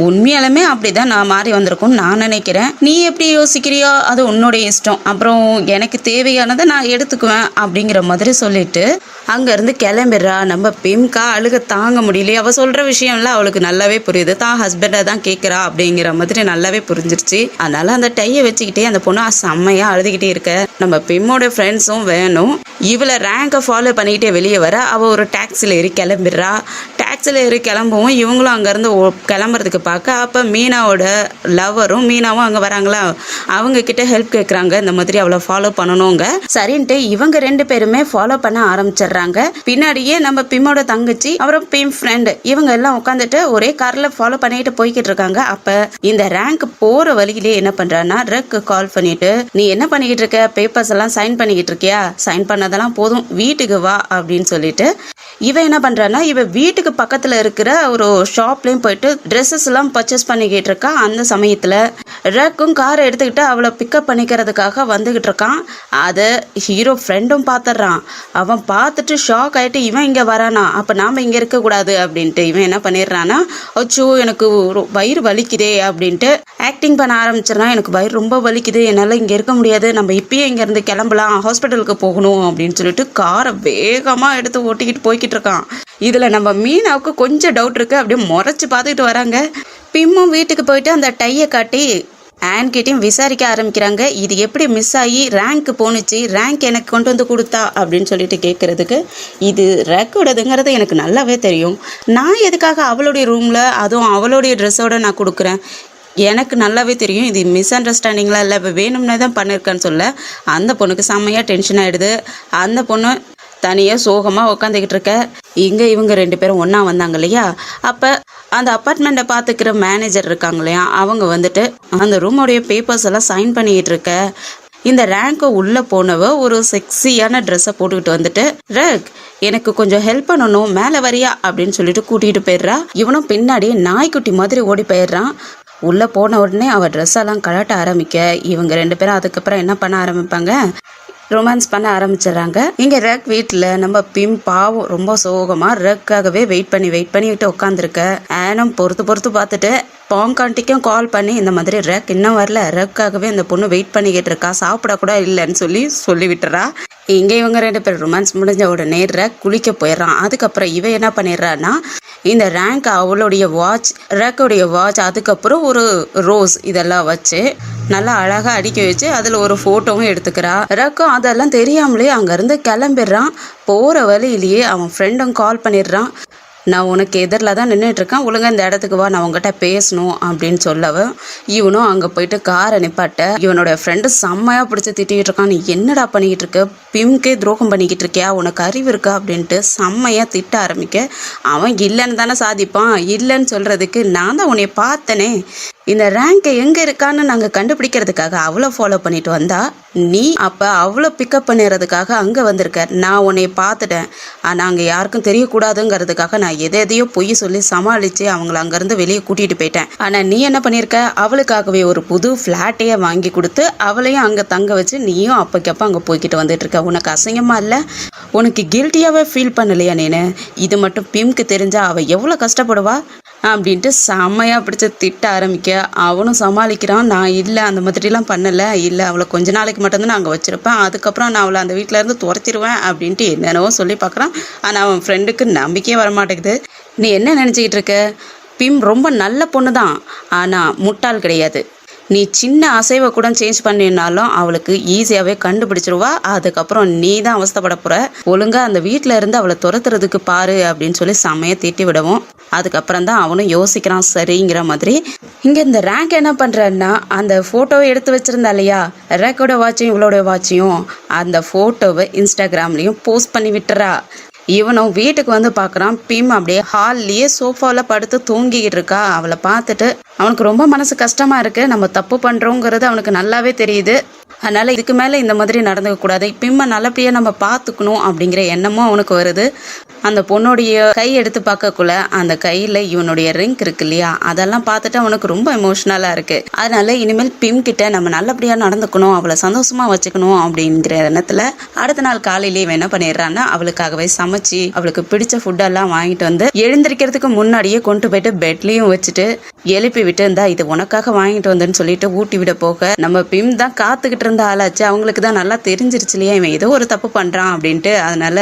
உண்மையாலுமே அப்படி தான் நான் மாறி வந்திருக்கும்னு நான் நினைக்கிறேன், நீ எப்படி யோசிக்கிறியோ அது உன்னுடைய இஷ்டம், அப்புறம் எனக்கு தேவையானதை நான் எடுத்துக்குவேன் அப்படிங்கிற மாதிரி சொல்லிட்டு அங்கேருந்து கிளம்பிடுறா. நம்ம பிம்கா அழுக தாங்க முடியலையே, அவள் சொல்கிற விஷயம்லாம் அவளுக்கு நல்லாவே புரியுது, தான் ஹஸ்பண்டை தான் கேட்குறா அப்படிங்கிற மாதிரி நல்லாவே புரிஞ்சிருச்சு. அதனால் அந்த டையை வச்சுக்கிட்டே அந்த பொண்ணு செம்மையாக அழுதுகிட்டே இருக்க, நம்ம பிம்மோட ஃப்ரெண்ட்ஸும் வேணும், இவளை ரேங்கை ஃபாலோ பண்ணிக்கிட்டே வெளியே வர அவள் ஒரு டாக்ஸியில் ஏறி கிளம்பிடுறா. டாக்ஸியில் ஏறி கிளம்பவும் இவங்களும் அங்கேருந்து கிளம்புறதுக்கு பார்க்க, அப்போ மீனாவோட லவரும் மீனாவும் அங்கே வராங்களா, அவங்கக்கிட்ட ஹெல்ப் கேட்குறாங்க, இந்த மாதிரி அவளை ஃபாலோ பண்ணணுங்க. சரின்ட்டு இவங்க 2 பேருமே ஃபாலோ பண்ண ஆரம்பிச்சிடுறாங்க. பின்னாடியே நம்ம பிம்மோட தங்கச்சி அப்புறம் பிம் ஃப்ரெண்டு இவங்க எல்லாம் உட்காந்துட்டு ஒரே காரில் ஃபாலோ பண்ணிட்டு போய்கிட்டு இருக்காங்க. அப்போ இந்த ரேங்க் போகிற வழியிலே என்ன பண்ணுறான்னா ரக்கு கால் பண்ணிட்டு, நீ என்ன பண்ணிக்கிட்டு இருக்க, பேப்பர்ஸ் எல்லாம் சைன் பண்ணிக்கிட்டு இருக்கியா, சைன் பண்ணதெல்லாம் போதும் வீட்டுக்கு வா அப்படின்னு சொல்லிட்டு, இவன் என்ன பண்ணுறான்னா இவ வீட்டுக்கு பக்கத்தில் இருக்கிற ஒரு ஷாப்லேயும் போயிட்டு ட்ரெஸ்ஸஸ் எல்லாம் பர்ச்சேஸ் பண்ணிக்கிட்டு இருக்கா. அந்த சமயத்தில் ரக்கும் காரை எடுத்துக்கிட்டு அவளை பிக்கப் பண்ணிக்கிறதுக்காக வந்துக்கிட்டு இருக்கான். அதை ஹீரோ ஃப்ரெண்டும் பார்த்துட்றான். அவன் பார்த்துட்டு ஷாக் ஆகிட்டு இவன் இங்கே வரானா, அப்போ நாம் இங்கே இருக்கக்கூடாது அப்படின்ட்டு இவன் என்ன பண்ணிடுறான்னா, அச்சோ எனக்கு வயிறு வலிக்குதே அப்படின்ட்டு ஆக்டிங் பண்ண ஆரம்பிச்சிடறான். எனக்கு வயிறு ரொம்ப வலிக்குது, என்னால் இங்கே இருக்க முடியாது, நம்ம இப்பயே இங்கேருந்து கிளம்பலாம், ஹாஸ்பிட்டலுக்கு போகணும் அப்படின்னு சொல்லிட்டு காரை வேகமாக எடுத்து ஓட்டிக்கிட்டு போய்கிட்டு இருக்கான். இதில் நம்ம மீனாவுக்கு கொஞ்சம் டவுட் இருக்குது. அப்படியே முறைச்சி பார்த்துக்கிட்டு வராங்க. பிம்மும் வீட்டுக்கு போயிட்டு அந்த டையை காட்டி ஆன்கிட்டையும் விசாரிக்க ஆரம்பிக்கிறாங்க. இது எப்படி மிஸ் ஆகி ரேங்க் போணுச்சு, ரேங்க் எனக்கு கொண்டு வந்து கொடுத்தா அப்படின்னு சொல்லிட்டு கேட்குறதுக்கு, இது ரேக்கோடதுங்கிறது எனக்கு நல்லாவே தெரியும். நான் எதுக்காக அவளுடைய ரூமில் அதுவும் அவளுடைய ட்ரெஸ்ஸோடு நான் கொடுக்குறேன், எனக்கு நல்லாவே தெரியும் இது மிஸ் அண்டர்ஸ்டாண்டிங்லாம் இல்லை, இப்போ வேணும்னே தான் பண்ணியிருக்கேன்னு சொல்ல அந்த பொண்ணுக்கு செம்மையாக டென்ஷன் ஆகிடுது. அந்த பொண்ணு தனியாக சோகமாக உட்காந்துக்கிட்டு இருக்க. இங்கே இவங்க 2 பேரும் ஒன்றா வந்தாங்க இல்லையா, அப்போ அந்த அப்பார்ட்மெண்ட்டை பார்த்துக்கிற மேனேஜர் இருக்காங்க இல்லையா, அவங்க வந்துட்டு அந்த ரூமோடைய பேப்பர்ஸ் எல்லாம் சைன் பண்ணிக்கிட்டு இருக்க. இந்த ரேங்க்கு உள்ளே போனவ ஒரு செக்ஸியான ட்ரெஸ்ஸை போட்டுக்கிட்டு வந்துட்டு, ரேக் எனக்கு கொஞ்சம் ஹெல்ப் பண்ணணும், மேலே வரியா அப்படின்னு சொல்லிட்டு கூட்டிகிட்டு போயிடுறா. இவனும் பின்னாடி நாய்க்குட்டி மாதிரி ஓடி போயிடுறான். உள்ளே போன உடனே அவள் ட்ரெஸ்ஸெல்லாம் கழட்ட ஆரம்பிக்க இவங்க 2 பேரும் அதுக்கப்புறம் என்ன பண்ண ஆரம்பிப்பாங்க, ரொமான்ஸ் பண்ண ஆரம்பிச்சிடுறாங்க. இங்கே ரேக் வீட்டில் நம்ம பிம் பாவம் ரொம்ப சோகமாக ரேக்காகவே வெயிட் பண்ணிவிட்டு உட்காந்துருக்க. ஆனும் பொறுத்து பார்த்துட்டு பாங்காண்டிக்கும் கால் பண்ணி இந்த மாதிரி ரேக் இன்னும் வரல, ரேக்காகவே அந்த பொண்ணு வெயிட் பண்ணிக்கிட்டு இருக்கா, சாப்பிடக்கூட இல்லைன்னு சொல்லி விட்டுறா. இங்கே இவங்க 2 பேர் ரொமான்ஸ் முடிஞ்ச உடனே ரேக் குளிக்க போயிடுறான். அதுக்கப்புறம் இவ என்ன பண்ணிடுறான்னா, இந்த ரேங்க் அவளுடைய வாட்ச், ரேக்கோடைய வாட்ச், அதுக்கப்புறம் ஒரு ரோஸ் இதெல்லாம் வச்சு நல்லா அழகாக அடுக்கி வச்சு அதில் ஒரு ஃபோட்டோவும் எடுத்துக்கிறா. ரேக்கும் அதெல்லாம் தெரியாமலே அங்கேருந்து கிளம்பிடுறான். போகிற வழியிலேயே அவன் ஃப்ரெண்டும் கால் பண்ணிடுறான். நான் உனக்கு எதிரில் தான் நின்றுட்டுருக்கேன், ஒழுங்காக இந்த இடத்துக்கு வா, நான் உங்ககிட்ட பேசணும் அப்படின்னு சொல்லவும் இவனும் அங்கே போயிட்டு காரை நிப்பாட்ட இவனோட ஃப்ரெண்டு செம்மையாக பிடிச்சி திட்டிகிட்டு இருக்கான். நீ என்னடா பண்ணிக்கிட்டு இருக்க, பிம்கே துரோகம் பண்ணிக்கிட்டு இருக்கியா, உனக்கு அறிவு இருக்கா அப்படின்ட்டு செம்மையாக திட்ட ஆரம்பிக்க, அவன் இல்லைன்னு தானே சாதிப்பான், இல்லைன்னு சொல்கிறதுக்கு நான் தான் உன்னை பார்த்தனே, இந்த ரேங்கை எங்கே இருக்கான்னு நாங்கள் கண்டுபிடிக்கிறதுக்காக அவ்வளோ ஃபாலோ பண்ணிட்டு வந்தா, நீ அப்போ அவ்வளோ பிக்கப் பண்ணிடுறதுக்காக அங்கே வந்திருக்க. நான் உன்னை பார்த்துட்டேன், ஆனால் அங்கே யாருக்கும் தெரியக்கூடாதுங்கிறதுக்காக நான் எதையோ பொய் சொல்லி சமாளித்து அவங்கள அங்கேருந்து வெளியே கூட்டிகிட்டு போயிட்டேன். ஆனால் நீ என்ன பண்ணியிருக்க, அவளுக்காகவே ஒரு புது ஃப்ளாட்டையே வாங்கி கொடுத்து அவளையும் அங்கே தங்க வச்சு நீயும் அப்போக்கப்போ அங்கே போய்கிட்டு வந்துட்டு இருக்க. உனக்கு அசிங்கமாக இல்லை, உனக்கு கில்ட்டியாகவே ஃபீல் பண்ணலையா நீனு, இது மட்டும் பிம்க்கு தெரிஞ்சா அவள் எவ்வளோ கஷ்டப்படுவா அப்படின்ட்டு செம்மையாக பிடிச்சி திட்ட ஆரம்பிக்க அவனும் சமாளிக்கிறான். நான் இல்லை அந்த மாதிரிலாம் பண்ணலை, இல்லை அவளை கொஞ்ச நாளைக்கு மட்டும்தான் நான் அங்கே வச்சுருப்பேன், அதுக்கப்புறம் நான் அவளை அந்த வீட்டிலேருந்து துரத்திடுவேன் அப்படின்ட்டு என்னென்னவோ சொல்லி பார்க்குறான். ஆனால் அவன் ஃப்ரெண்டுக்கு நம்பிக்கையே வரமாட்டேங்குது. நீ என்ன நினச்சிக்கிட்டு இருக்க, பிம் ரொம்ப நல்ல பொண்ணு தான், ஆனால் முட்டாள் கிடையாது. நீ சின்ன அசைவை கூட சேஞ்ச் பண்ணினாலும் அவளுக்கு ஈஸியாகவே கண்டுபிடிச்சிருவா. அதுக்கப்புறம் நீ தான் அவஸ்தைப்பட போகிற. ஒழுங்காக அந்த வீட்டில் இருந்து அவளை துரத்துறதுக்கு பாரு அப்படின்னு சொல்லி செம்மையை திட்டி விடவும் அதுக்கப்புறம் தான் அவனும் யோசிக்கிறான் சரிங்கிற மாதிரி. இங்கே இந்த ரேங்க் என்ன பண்ணுறன்னா, அந்த ஃபோட்டோவை எடுத்து வச்சுருந்தா இல்லையா, ரேக்கோட வாட்சையும் இவளோட வாட்சையும், அந்த ஃபோட்டோவை இன்ஸ்டாகிராம்லேயும் போஸ்ட் பண்ணி விட்டுறா. இவனும் வீட்டுக்கு வந்து பார்க்குறான், பிம் அப்படியே ஹால்லேயே சோஃபாவில் படுத்து தூங்கிக்கிட்டு இருக்கா. அவளை பார்த்துட்டு அவனுக்கு ரொம்ப மனசு கஷ்டமாக இருக்குது. நம்ம தப்பு பண்ணுறோங்கிறது அவனுக்கு நல்லாவே தெரியுது. அதனால் இதுக்கு மேலே இந்த மாதிரி நடந்துக்கக்கூடாது, பிம்மை நல்லபடியாக நம்ம பார்த்துக்கணும் அப்படிங்கிற எண்ணமும் அவனுக்கு வருது. அந்த பொண்ணுடைய கை எடுத்து பார்க்கக்குள்ள அந்த கையில் இவனுடைய ரிங் இருக்கு இல்லையா, அதெல்லாம் பார்த்துட்டு அவனுக்கு ரொம்ப எமோஷ்னலாக இருக்குது. அதனால இனிமேல் பிம் கிட்ட நம்ம நல்லபடியாக நடந்துக்கணும், அவளை சந்தோஷமாக வச்சுக்கணும் அப்படிங்கிற எண்ணத்தில் அடுத்த நாள் காலையிலேயே இவன் என்ன பண்ணிடுறான்னா, அவளுக்காகவே சமைச்சு அவளுக்கு பிடிச்ச ஃபுட்டெல்லாம் வாங்கிட்டு வந்து எழுந்திரிக்கிறதுக்கு முன்னாடியே கொண்டு போயிட்டு பெட்லேயும் வச்சுட்டு எழுப்பி விட்டு இருந்தா, இது உனக்காக வாங்கிட்டு வந்தேன்னு சொல்லிட்டு ஊட்டி விட போக நம்ம பிம் தான் காத்துக்கிட்டு இருந்த ஆளாச்சு. அவங்களுக்கு தான் நல்லா தெரிஞ்சிருச்சு இல்லையா இவன் ஏதோ ஒரு தப்பு பண்ணுறான் அப்படின்ட்டு. அதனால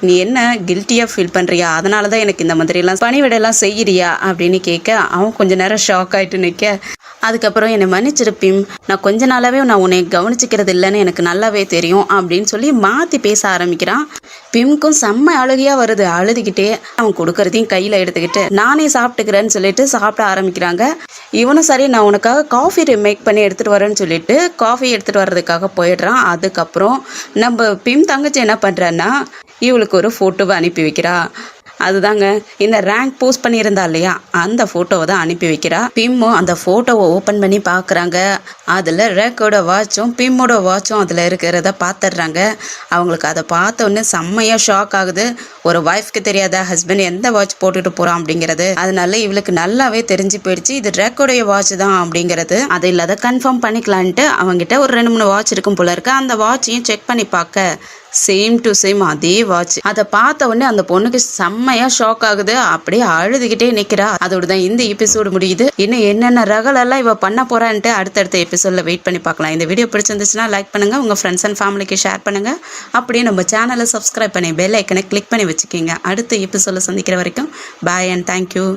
நீ என்ன கில்ட்டியாக ஃபீல் பண்ணுறியா, அதனால தான் எனக்கு இந்த மாதிரிலாம் பணிவிடெல்லாம் செய்கிறியா அப்படின்னு கேட்க அவன் கொஞ்ச நேரம் ஷாக் ஆகிட்டு நிற்க, அதுக்கப்புறம் என்னை மன்னிச்சிருப்பீம், நான் கொஞ்ச நாளாவே நான் உன்னை கவனிச்சிக்கிறது இல்லைன்னு எனக்கு நல்லாவே தெரியும் அப்படின்னு சொல்லி மாற்றி பேச ஆரம்பிக்கிறான். பிம்க்கும் செம்ம அழுகையாக வருது. அழுதுகிட்டே அவன் கொடுக்கறதையும் கையில் எடுத்துக்கிட்டு நானே சாப்பிட்டுக்கிறேன்னு சொல்லிட்டு சாப்பிட ஆரம்பிக்கிறாங்க. இவனும் சரி நான் உனக்காக காஃபி மேக் பண்ணி எடுத்துகிட்டு வரேன்னு சொல்லிட்டு காஃபி எடுத்துகிட்டு வர்றதுக்காக போயிடுறான். அதுக்கப்புறம் நம்ம பிம் தங்கச்சி என்ன பண்ணுறான்னா, இவளுக்கு ஒரு ஃபோட்டோவை அனுப்பி வைக்கிறா. அதுதாங்க இந்த ரேங்க் போஸ்ட் பண்ணியிருந்தா இல்லையா அந்த ஃபோட்டோவை தான் அனுப்பி வைக்கிறா. பிம்மும் அந்த ஃபோட்டோவை ஓப்பன் பண்ணி பார்க்குறாங்க. அதில் ரேக்கோட வாட்சும் பிம்மோட வாட்சும் அதில் இருக்கிறத பார்த்துடுறாங்க. அவங்களுக்கு அதை பார்த்த உடனே செம்மையாக ஷாக் ஆகுது. ஒரு ஒய்ஃப்க்கு தெரியாத ஹஸ்பண்ட் எந்த வாட்ச் போட்டுட்டு போகிறான் அப்படிங்கிறது. அதனால இவளுக்கு நல்லாவே தெரிஞ்சு போயிடுச்சு இது ரேக்கோடைய வாட்ச் தான் அப்படிங்கிறது. அது இல்லாத கன்ஃபார்ம் பண்ணிக்கலான்ட்டு அவங்ககிட்ட ஒரு 2-3 வாட்ச் இருக்கும் போல இருக்கு. அந்த வாட்சையும் செக் பண்ணி பார்க்க சேம் டு சேம் அதே வாட்ச். அதை பார்த்த உடனே அந்த பொண்ணுக்கு செம்மையா ஷாக் ஆகுது. அப்படியே அழுதுகிட்டே நிக்கிறா. அதோட தான் இந்த எபிசோடு முடியுது. இன்னும் என்னென்ன ரகலெல்லாம் இவ பண்ண போறான்ட்டு அடுத்தடுத்த எபிசோட்ல வெயிட் பண்ணி பார்க்கலாம். இந்த வீடியோ பிடிச்சிருந்துச்சுன்னா லைக் பண்ணுங்க, உங்க ஃப்ரெண்ட்ஸ் அண்ட் ஃபேமிலிக்கு ஷேர் பண்ணுங்க. அப்படியே நம்ம சேனலை சப்ஸ்கிரைப் பண்ணி பெல் ஐக்கனை கிளிக் பண்ணி வச்சுக்கோங்க. அடுத்த எபிசோட்ல சந்திக்கிற வரைக்கும் பாய் அண்ட் தேங்க்யூ.